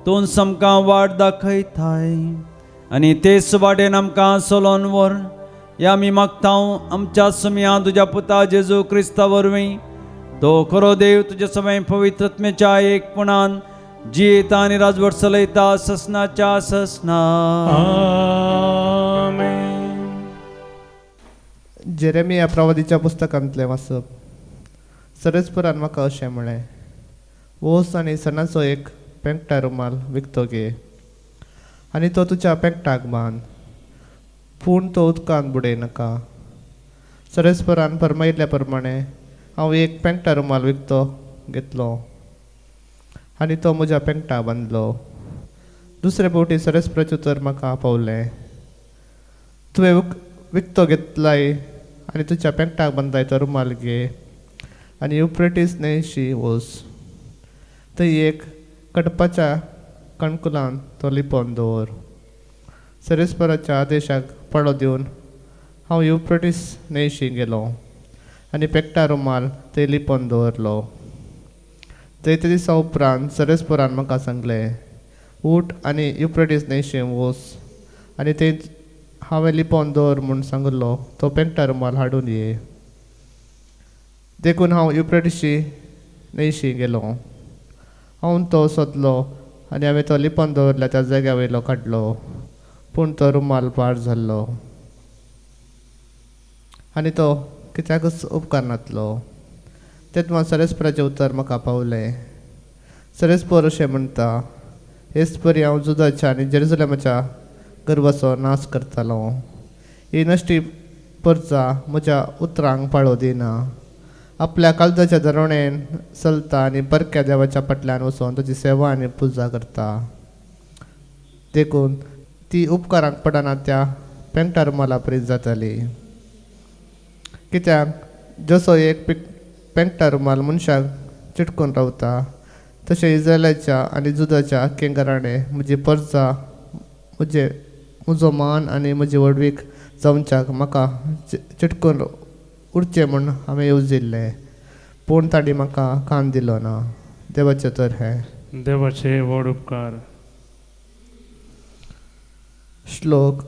तूं आमकां वाट दाखयताय आनी तेच वाटेन आमकां चलोवन व्हर. ह्या आमी मागतां आमच्या सम्या तुज्या पुता जेजू क्रिस्ता वरवीं. तो खरो देव तुजे समें पवित्रात्म्याच्या एकपणान जियेता आनी राजवट चलयता ससनाच्या ससना. आमेन. जेरेमिया प्रवादीच्या पुस्तकांतलें वाचप. सरस्पुरान म्हाका अशें म्हळें, वोस आनी सणाचो एक पेंगटा रुमाल विकतो घे आनी तो तुज्या पेंगटाक बांद, पूण तो उदकांत बुडयनाका. सरस्पुरान फर्मायिल्ल्या प्रमाणें हांव एक पेंगटा रुमाल विकतो घेतलो आनी तो म्हज्या पेंगटाक बांदलो. दुसरे फावटी सरस्पुराचें उतर म्हाका पावलें, तुवें विकतो घेतलाय आनी तुज्या पेंगटाक बांदलाय तो रुमाल घे आनी युफ्रेटीस न्हंयशी वच. थंय एक कडपाच्या कणकुलान तो लिपोवन दवर. सरस्पुराच्या आदेशाक पळो दिवन हांव युफ्रेटीस न्हंयशी गेलो आनी पेंगटा रुमाल थंय लिपोवन दवरलो. ते दिसा उपरांत सरस्पुरान म्हाका सांगलें, उठ आनी युफ्रेटीस न्हंयशी वच आनी थंय हांवें लिपोवन दवर म्हूण सांगलो तो पेंगटा रुमाल हाडून ये. देखून हांव युफ्रेटीसी न्हंयशी गेलो. हांव तो सोदलो आनी हांवें तो लिपोवन दवरल्या त्या जाग्या वयलो काडलो, पूण तो रुमाल पाड जाल्लो आनी तो कित्याकच उपकार नातलो. तेन्ना सरस्पुराचें उतर म्हाका पावलें. सरस्पूर अशें म्हणटा, हेच परी हांव जुदाच्या आनी जेरुसलेमाच्या गर्वाचो नाश करतालो. ही नश्टी परजा म्हज्या उतरांक पाळो दिना. आपल्या काळजाच्या धरोणेन चलता आनी परक्या देवाच्या फाटल्यान वचून ताची सेवा आनी पुजा करता. देखून ती उपकाराक पडना त्या पेंगटा रुमाला परीत जाताली. कित्याक जसो एक पेंगटा रुमाल मनशाक चिटकून रावता, तशें इस्रायलाच्या आनी जुदाच्या आख्खें घराणें म्हजी परजा, म्हजो मान आनी म्हजी वडवीक जावच्याक म्हाका चिटकून उरचें म्हूण हांवें येवजिल्लें, पूण ताणी म्हाका कान दिलो ना. देवाचें तर हें. देवाचे व्हड उपकार. श्लोक.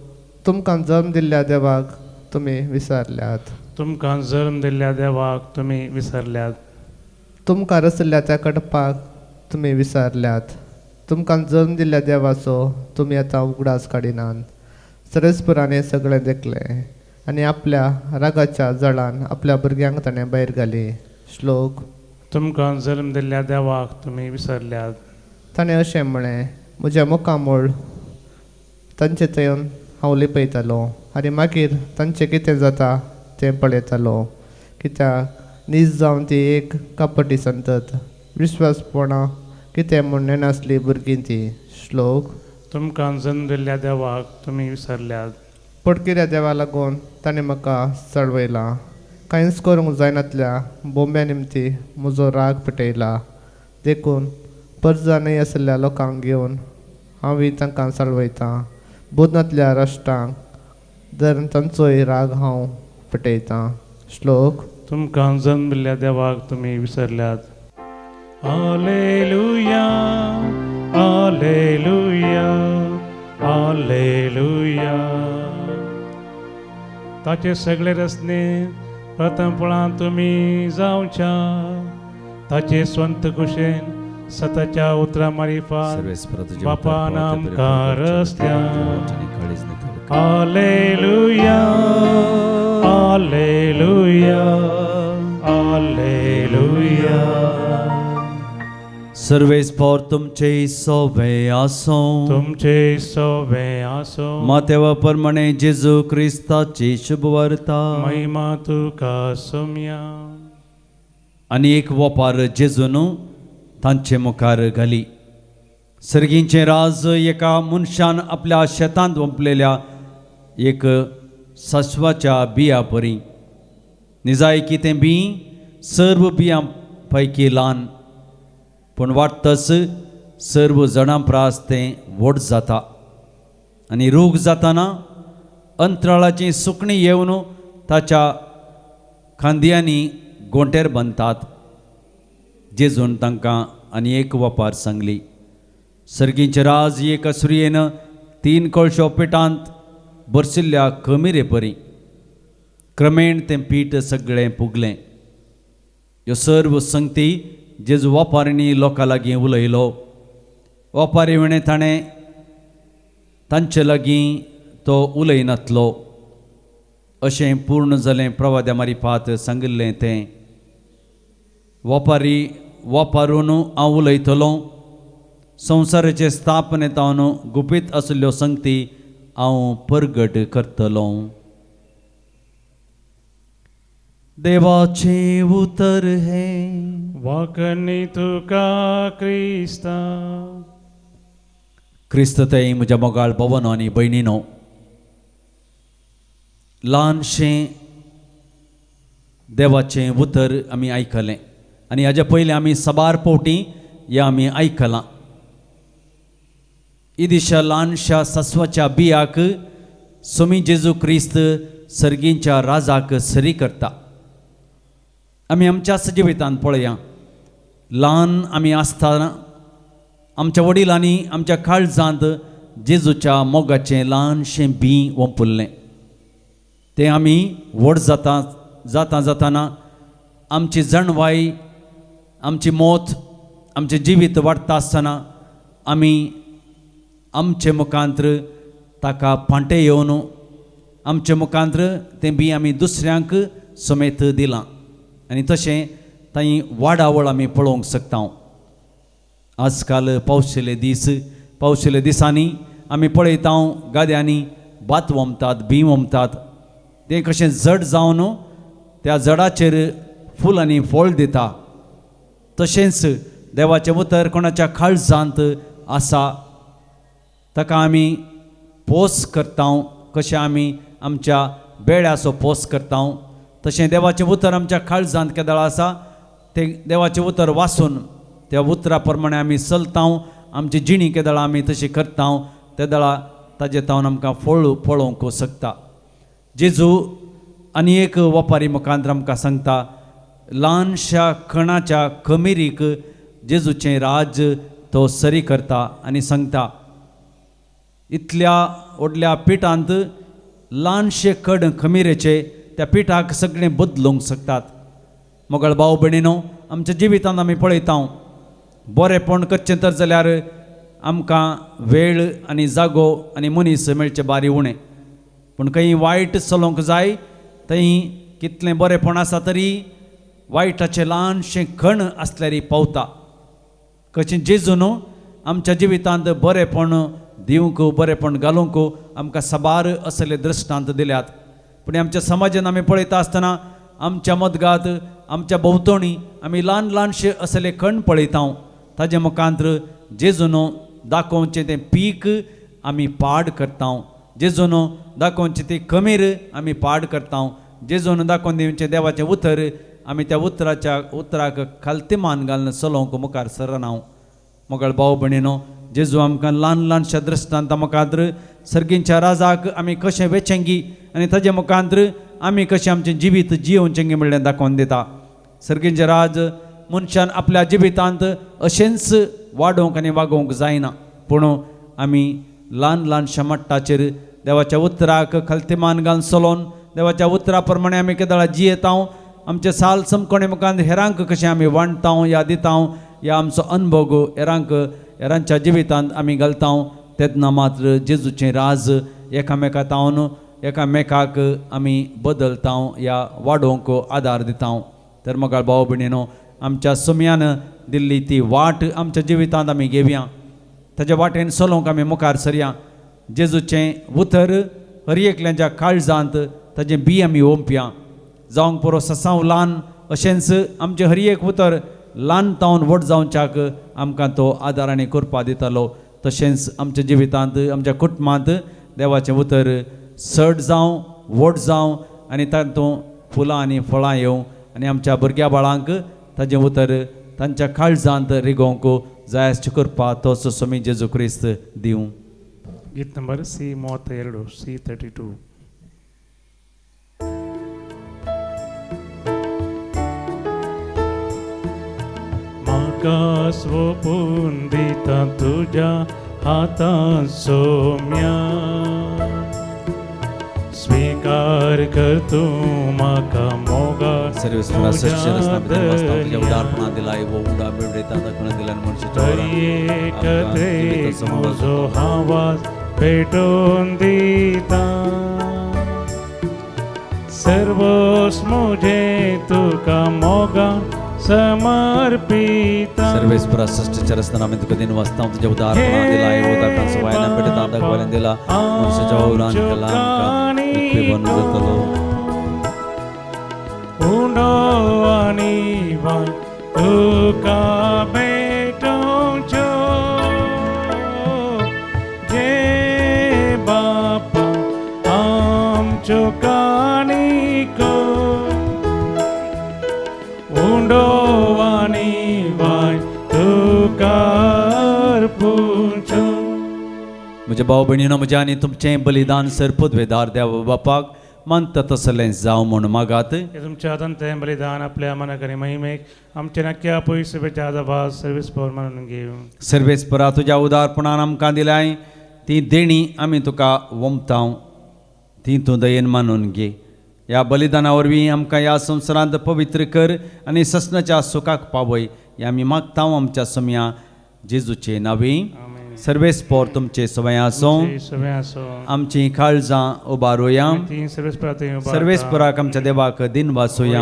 तुमकां जल्म दिल्ल्या देवाक तुमी विसरल्यात. तुमकां जल्म दिल्ल्या देवाक तुमी विसरल्यात. तुमकां रचल्या त्या कडपाक तुमी विसरल्यात. तुमकां जल्म दिल्ल्या देवाचो तुमी आतां उगडास काडिनात. सरस्पुरान हें सगळें देखलें आनी आपल्या रागाच्या जळान आपल्या भुरग्यांक ताणें भायर घाली. श्लोक. तुमकां जल्म दिल्ल्या देवाक तुमी विसरल्यात. ताणें अशें म्हळें, म्हज्या मुखामूळ तांचे थंय हांव लिपयतालो आनी मागीर तांचें कितें जाता तें पळयतालो. कित्याक नीज जावन ती एक कापटी संतत, विश्वासपणां कितें म्हूण नेनासली भुरगीं ती. श्लोक. तुमकां जल्म दिल्ल्या देवाक तुमी विसरल्यात. पडकिऱ्या देवा लागून ताणें म्हाका चडवयला. कांयच करूंक जायनातल्या बोंब्या निमती म्हजो राग पेटयला. देखून परजा न्हय आसलेल्या लोकांक घेवन हांव तांकां चडवयतां. बुदनांतल्या राष्ट्रांक धरून तांचोय राग हांव पेटयतां. श्लोक. तुमकां जल्म दिल्ल्या देवाक तुमी विसरल्यात. Hallelujah, hallelujah, hallelujah. ताचे सगळे रचने प्रथम फळां तुमी जावच्या. ताचे स्वंत कुशेन सताच्या उतरां मारिफात बापान आमकां रस्त्या. Hallelujah, hallelujah, hallelujah. सर्वेस्पोर तुमचे सोबे आसो. तुमचे सोबे आसो. मातेवा प्रमाणे जेजू क्रिस्ताची शुभ वार्ता. महिमा तुका सोम्या. आनी एक वोपार जेजून तांचे मुखार घाली. सर्गींचे राज एका मनशान आपल्या शेतांत वंपलेल्या एक सासवाच्या बिया परी. निजाय की तें बी सर्व बियां पैकी ल्हान, पूण वाडटच सर्व जणां प्रास तें व्हड जाता आनी रोग जाताना अंतराळाची सुकणी येवन ताच्या खांद्यांनी गोंटेर बांदतात. जेजून तांकां आनी एक वपार सांगली. सर्गींचे राज एका सुरयेन 3 कळशो पिठांत बरसिल्ल्या खमिरे परी. क्रमेण तें पीठ सगळें पुगलें. ह्यो सर्व संगती जेजू वापारणी लोकां लागीं उलयलो ओपारी विणे ताणें तांचे लागीं तो उलयनातलो अशें पूर्ण जालें प्रवाद्या मारिफात सांगिल्लें तें. वोपारी वोपारून हांव उलयतलों, संवसाराचे स्थापनेतावन गुपीत आशिल्ल्यो संगती हांव परगट करतलों. देवाचें उतर है वाकणी तुका क्रिस्ता. क्रिस्त तें म्हज्या मोगाळ भवनो आनी भयणीनो, ल्हानशें देवाचें उतर आमी आयकलें आनी हाज्या पयलीं आमी सबार पोवटी हें आमी आयकलां. इदिशा ल्हानशा सस्वाच्या बियाक स्वामी जेजू क्रिस्त सर्गींच्या राजाक सरी करता. आमी आमच्याच जिवितांत पळया, ल्हान आमी आसतना आमच्या वडिलांनी आमच्या काळजांत जेजूच्या मोगाचें ल्हानशें बी ओंपुल्लें. तें आमी व्हड जाताना आमची जणवाय, आमची मोत, आमचें जिवीत वाडटा आसतना आमी आमचे मुखांत्र ताका फांटे येवन आमचे मुखांत्र तें बी आमी दुसऱ्यांक समेत दिलां आनी तशें ताई वाडावळ आमी पळोवंक शकता. आजकाल पावशिल्ले दिसांनी आमी पळयता गाद्यांनी भात वमतात, बी वमतात. तें कशें जड जावन त्या जडाचेर फूल आनी फळ दिता. तशेंच देवाचें उतर कोणाच्या काळजांत आसा ताका आमी पोस करता. कशें आमी आमच्या बेड्याचो पोस करता, तशें देवाचें उतर आमच्या काळजांत केदळ आसा तें देवाचें उतर वाचून त्या उतरा प्रमाणे आमी चलता. आमची जिणी केदळ आमी तशी करता, तेदळा ताजे तावन आमकां फळ पळोवंक शकता. जेजू आनी एक वपारी मुखांतर आमकां सांगता, ल्हानशा कणाच्या खमीरीक जेजूचें राज तो सरी करता आनी सांगता. इतल्या व्हडल्या पिठांत ल्हानशे कण खमीरेचे त्या पिठाक सगळें बदलूंक शकतात. मोगळ भाव भयणीनो, आमच्या जिवितांत आमी पळयता बरेंपण करचें तर जाल्यार आमकां वेळ आनी जागो आनी मनीस मेळचे बारी उणें. पूण खंय वायट चलोवंक जाय थंय कितलें बरेंपण आसा तरी वायटाचें ल्हानशें कण आसल्यार पावता. कशें जेजून आमच्या जिवितांत बरेंपण दिवंक, बरेंपण घालूंक आमकां साबार असले दृश्टांत दिल्यात. पूण आमच्या समाजान आमी पळयता आसतना आमच्या मदगांत, आमच्या भोंवतणी आमी ल्हान ल्हानशे असले कण पळयता. ताजे मुखांत्र जेजून दाखोवचें तें पीक आमी पाड करता. जेजून दाखोवचें ती खमीर आमी पाड करता. जेजून दाखोवन दिवचें देवाचें उतर आमी त्या उतराक खालतीमान घालून चलोवंक मुखार सरना. मोगळ भाव भयणीनो, जेजू आमकां ल्हान ल्हानशा दृश्टांता मुखांत्र सर्गींच्या राजाक आमी कशें वेचेंगी आनी ताजे मुखांत्र आमी कशें आमचें जिवीत जियोवचेंगी म्हणलें दाखोवन दिता. सर्गींचें राज मनशान आपल्या जिवितांत अशेंच वाडोवंक आनी वागोवंक जायना. पूण आमी ल्हान ल्हानशा मट्टाचेर देवाच्या उतराक खालतीमान घालून चलोवन देवाच्या उतरा प्रमाणे आमी केदळा जियेता. आमचे साल समकोणे मुखांत हेरांक कशें आमी वांडटा या दिता, या आमचो अनुभव हेरांच्या जिवितांत आमी घालता. तेन्ना मात्र जेजूचें राज एकामेकाक आमी बदलता या वाडोवंक आदार दिता. तर मोगाळ भाव भयणीनो, आमच्या सुमयान दिल्ली ती वाट आमच्या जिवितांत आमी घेवया. ताच्या वाटेन चलोवंक आमी मुखार सरया. जेजूचें उतर हर एकल्याच्या काळजांत ताजें बी आमी ओंपया. जावंक पुरो ससांव ल्हान अशेंच आमचें हर एक उतर ल्हान तावन व्हड जावच्याक आमकां तो आदार आनी करपा दितालो. तशेंच आमच्या जिवितांत, आमच्या कुटुंबांत देवाचें उतर चड जावं, व्हड जावं आनी तातूंत फुलां आनी फळां येवं आनी आमच्या भुरग्या बाळांक ताजें उतर तांच्या काळजांत रिगोवंक जाय अशें करपा तोच स्वामी जेजू क्रिस्त दिवं. गीत नंबर C32, C32. म्हाका सोपून दिता तुज्या हातांत सोम्या, स्वीकार कर तू म्हाका मोगाळ सर्वेस्परा सच्चे रस्ता में तेरे वास्ता तुझे उदारपणा दिलाय वो उडा बेवडेता दाखवून दिला एक म्हजो आवाज पेटोवन दिता सर्वस मुझे तुका मोगाळ समर्पिता सर्वेस्परा सच्चे रस्ता में तुका दिन वास्ता तुझे उदारपणा दिलाय वो दाखवून सवायना बेवडेता दाखवून दिला मनुष्याच्या ओरान कलाम विक्वे बनू जातलो उंडो आनी वान तुका भेटोवच्यो जे बापा आमच्यो काणिको उंडो आनी वान तुका अर्पुच्यो. म्हज्या भाव भयणीनो म्हज्या आनी तुमचें बलिदान सरपूत वेदार देवा बापाक मानता तसलें जावं म्हूण मागात. हे तुमच्या हातान तें बलिदान आपल्या मनाक आनी महिमेक आमचे नक्की पयस बेच्या आदाबाद सर्वीस पॉवर म्हणून घेव. सर्वेस्परा तुज्या उदारपणान आमकां दिल्याय ती देणी आमी तुका वमताव ती तूं दयेन मानून घे. ह्या बलिदाना वरवीं आमकां ह्या संवसारांत पवित्र कर आनी ससनाच्या सुखाक पावय हें आमी मागतांव आमच्या सम्या जेजूचे नांवी. सर्वेस्पोर तुमचे सवय आसूं आमची काळजां उबारुया. सर्वेस्पराक आमच्या देवाक दिन वासुया.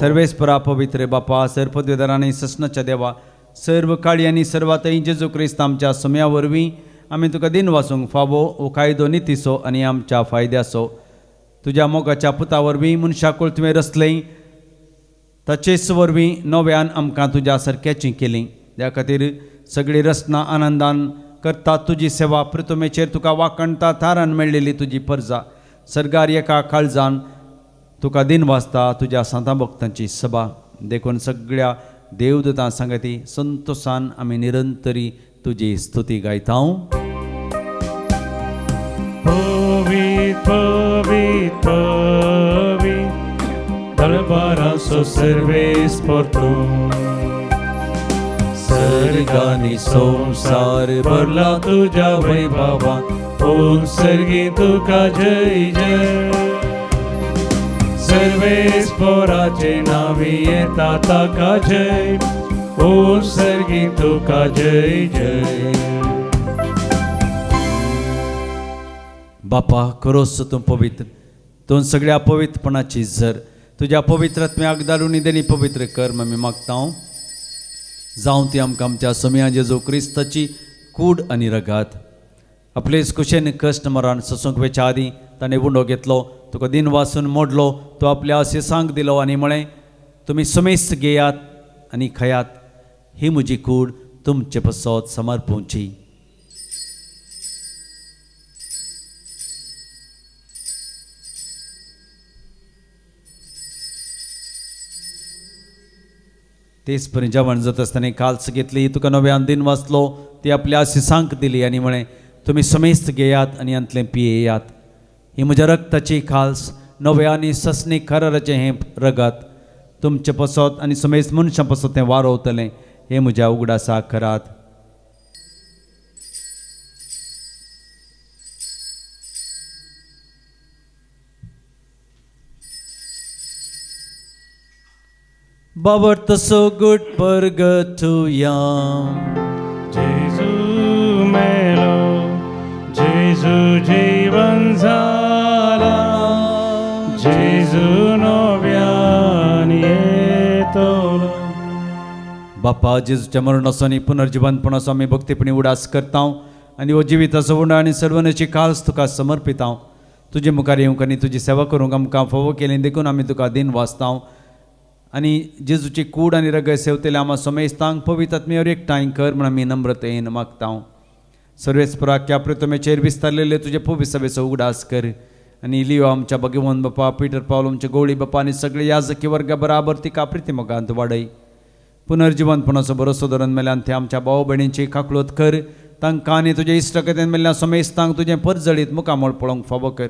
सर्वेस्परा पवित्र बापा सर्पद्वेदारांनी ससनाच्या देवा सर्व काळी आनी सर्वातय जेजू क्रिस्त आमच्या सम्या वरवीं आमी तुका दिन वासूंक फावो ओ कायदो नितीसो आनी आमच्या फायद्याचो तुज्या मोगाच्या पुता वरवीं मनशाकुळ तुवें रचलें ताचेच वरवीं नव्यान आमकां तुज्या सारक्याचीं केलीं. त्या खातीर सगळी रचना आनंदान करतात तुजी सेवा प्रथमेचेर तुका वाकणता थारान मेळिल्ली तुजी परजा सरगार एका काळजान तुका दिन वाजता तुज्या सांता भक्तांची सभा देखून सगळ्या देवदूतां सांगती संतोषान आमी निरंतरी तुजी स्तुती गायतां. पवित्र पवित्र पवित्र दरबाराचो सर्वेस परतो सर्गानी संसार भरला तुझ्या वैभवान ओम सर्गी तुका जय जय. सर्वेस पोराचे नावी येता ताका जय ओम सर्गी तुका जय जय. बापा खरोच तूं पवित्र तूं सगळ्या पवित्रपणाची झर तुज्या पवित्रत्म्याक दारुनी देणी पवित्र कर आमी मागतां. जावं ती आमकां आमच्या सम्या जेजू क्रिस्ताची कूड आनी रगात आपलेच कुशेन कश्ट मरण ससूंक वेच्या आदीं ताणें उंडो घेतलो तुका दिन वासून मोडलो तो आपल्या अशेसांक दिलो आनी म्हळें तुमी सुमेस्त घेयात आनी खयात ही म्हजी कूड तुमचे पसत समर्पूची. तेच पर्यंत जेवण जात आसतना काल्स घेतली तुका नव्यान दिन वाचलो ती आपल्या आशिसांक दिली आनी म्हळें तुमी समेस्त घेयात आनी अंतलें पियेयात ही म्हज्या रक्ताची खाल्स नव्या आनी ससनी खराराचें हें रगत तुमचे पसत आनी समेस्त मनशां पसत तें वारवतलें हें म्हज्या उगडासाक करात. Babarta so good purgatoryam. जेजू मेलो जेजू जीवन झाला जेजू नव्यान येतलो. बापा जेजूच्या मरणाचो आनी पुनर्जिवनपणाचो आमी भक्तीपणी उडास करता आनी हो जिविताचो उंडा आनी सर्वनाची काल्स तुका समर्पिता. तुजे मुखार येवंक आनी तुजी सेवा करूंक आमकां फावो केलें देखून आमी तुका दिन वाचता आनी जेजूची कूड आनी रगत सेवतले आमा समेस्तांक पवित्र आत्म्यावर एकठांय कर म्हण आमी नम्रतेन मागता. सर्वेस्पराक्या प्रथमेचेर विस्तारलेले तुजे पवित्र सभेचो उगडास कर आनी लियो आमच्या भगवंत बापा पिटर पावल आमचे गवळी बापा आनी सगळे याजकी वर्गा बराबर तिका प्रितिमोगांत वाडय. पुनर्जिवनपणाचो भरोसो धरून मेल्यान ते आमच्या भाव भयणींची काकळोत कर तांकां आनी तुजे इश्टकतेन मेल्ल्या समेस्तांक तुजें परजळीत मुखामोळ पळोवंक फावो कर.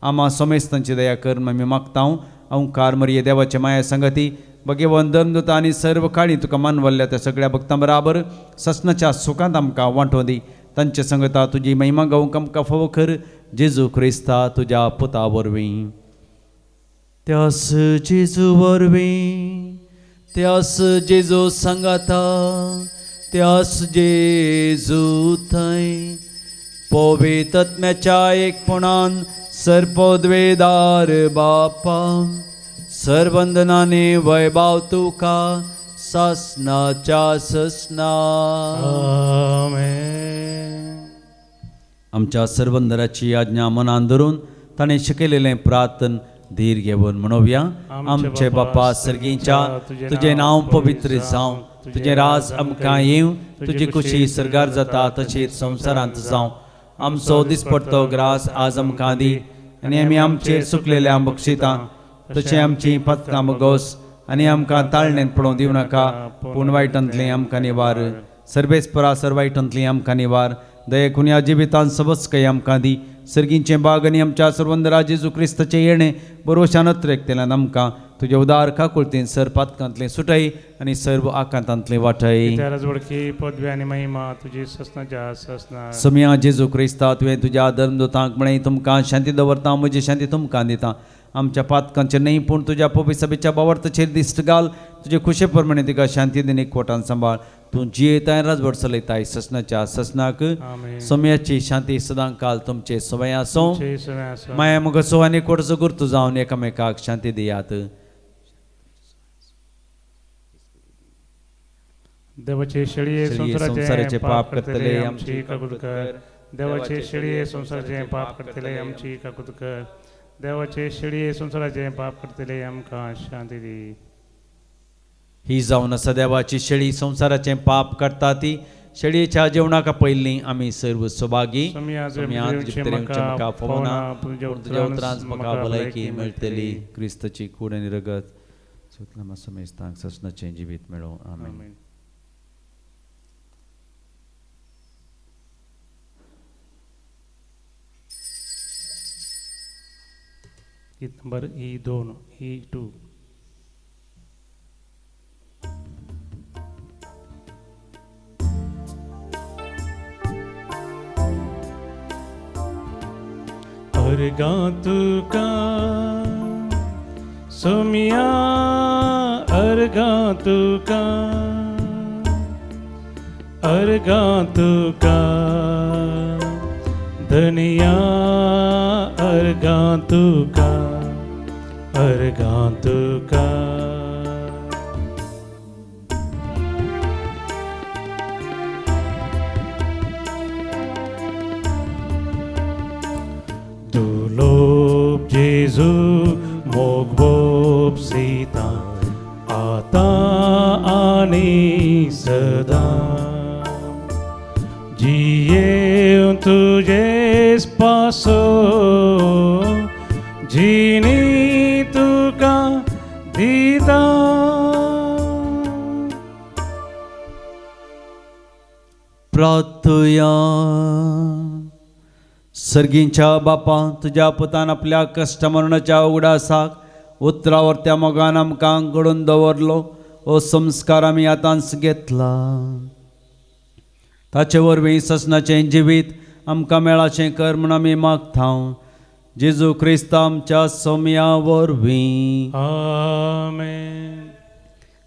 आमा समेस्तांची दया कर म्हण आमी मागता. ओंकार मरिये देवाचे माया संगती भगवंत धर्मदूत आनी सर्व काळी तुका मानवल्ल्या त्या सगळ्या भक्तां बराबर ससनाच्या सुखांत आमकां वांटो दी तांचे संगता तुजी महिमा गावूंक आमकां फावो कर जेजू क्रिस्ता तुज्या पुता वरवीं. त्यास जेजू वरवीं त्यास जेजू सांगाता त्यास जेजू थंय पवित्र आत्म्याच्या एकपणान सर्पोद्वेदार बापा सर्वंदनाने वैभव तुका सासनाच्या ससना. आमेन. आमच्या सर्वंदराची आज्ञा मनान धरून ताणें शिकयलेलें प्रार्थन धीर घेवन म्हणोवया. आमचे बापा सर्गीच्या तुझे नांव पवित्र जावं, तुझे राज आमकां येवं, तुजी खुशी सरगार जाता तशीच संवसारांत जावं. आमचो दिसपडटो ग्रास आज आमकां दी आनी आमी आमचेर चुकलेल्या बक्षितां तशें आमची पथकां मोगोस आनी आमकां ताळणेंत पडोवंक दिवं नाका पूण वायटांतलें आमकां निवार. सर्वेस्परा सर्वायटांतलीं आमकां निवार. दयेकून ह्या जिवितांत सबस्कय आमकां दी. सर्गींचें बाग आनी आमच्या सर्वंदरा जेजू क्रिस्ताचें येणें बरोवशान एकतेल्यान आमकां तुजे उदार काकुळतीन सर पातकांतलें सुटय आनी सर्व आकांतांतलें वाटय. त्या राजवडकी पदवी आनी महिमा तुजी ससनाच्या ससना. समया जेजू क्रिस्ता तुवें तुज्या धर्मदूतांक म्हळें तुमकां शांती दवरता म्हजी शांती तुमकां दिता. आमच्या पातकांचेर न्ही पूण तुज्या पवित्र सभेच्या बावर्ताचेर दिश्ट घाल. तुजे खुशे प्रमाणे तिका शांती दिन एकवटान सांबाळ. तूं जियेताय राजवट चलयताय ससनाच्या ससनाक. आमेन. समयाची शांती सदां काल तुमचे सवय आसूं. तुमचे सवय आसूं. माया मोगसो आनी कोडसो गुर्तू जावन एकामेकाक शांती दियात. देवाचे शेळये संसाराचे संसाराचे पाप पाप करतले करतले आमची आमची काकूत कर. देवाचे शेळये संसाराचे पाप करतले आमची काकूत कर. देवाचे शेळये संसाराचे पाप करतले आमकां शांती दी. ही जावन आसा देवाची शेळी संसाराचें पाप करता ती. शेळयेच्या जेवणाका पयलीं आमी सर्व सोबागी. समयाच समयात जेवचे जिप्तरेंचे म्हाका फोवना तुज्या तुज्या उतरांत उतरांत म्हाका म्हाका भलायकी भलायकी मेळटली. क्रिस्ताची कूड आनी रगत सुतला समेस्तांक ससनाचें जिवीत मेळो. आमेन. आमेन. गीत नंबर E2 E2. अर्गा तुका सोमिया अर्गा तुका अर्गा तुका धनिया अर्गा तुका अर्गा तुका. दुलोप जेजू मोगबोप सीता आता आणि सदा जिये तुझेच पासो जिनी तुका दिता. प्रार्थया. सर्गींच्या बापा तुज्या पुतान आपल्या कश्टमरणाच्या उगडासाक उतरावर मोगान आमकां घडोवन दवरलो. हो संस्कार आमी आतांच घेतला. ताचे वरवीं ससनाचें जिवीत आमकां मेळाचें कर म्हूण आमी मागता. जेजू क्रिस्ता आमच्या सोम्या वरवीं. आमेन.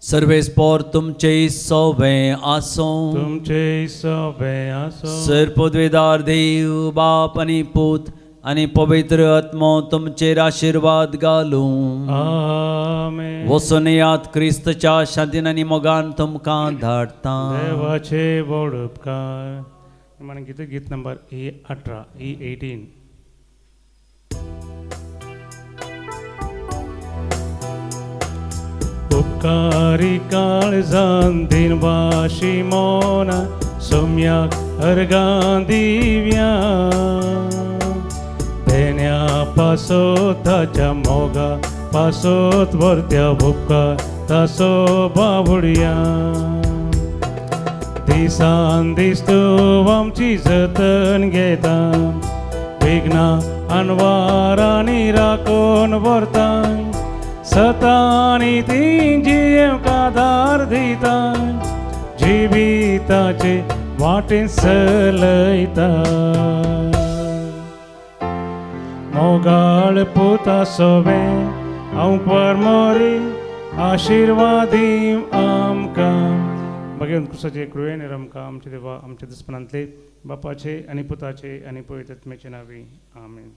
सर्वेस्पोर तुमचे सवे आसूं. तुमचे सवे आसो. सर्वपदवेदार देव बाप आनी पूत आनी पवित्र आत्मो तुमचेर आशिर्वाद घालूं. आमेन. वचून यात क्रिस्तच्या शांतीन आनी मोगान तुमकां धाडटा. देवाचे व्हड उपकार. म्हणून गीत नंबर E18 E18. उपकारी काळजान दिनवाशी मोना सोम्याक अर्गां दिव्या. देण्या पासोत ताच्या मोगा पासोत वर्त्या उपकार तासो बावड्या. दिसान दीस तूं आमची जतन घेता. विघ्ना आनवारांनी राखून व्हरता. सतानी ती जीव कादार दिता. जिविताचे वाटेन चलयता मोगाळ पुता सोबे हांव परमोरी आशिर्वादी आमकां भगवंत कृष्णाचे कृपेन आमकां आमचे देवा आमच्या दुस्मनांतले बापाचे आनी पुताचे आनी पवित्र आत्म्याचे नांवे आमेन.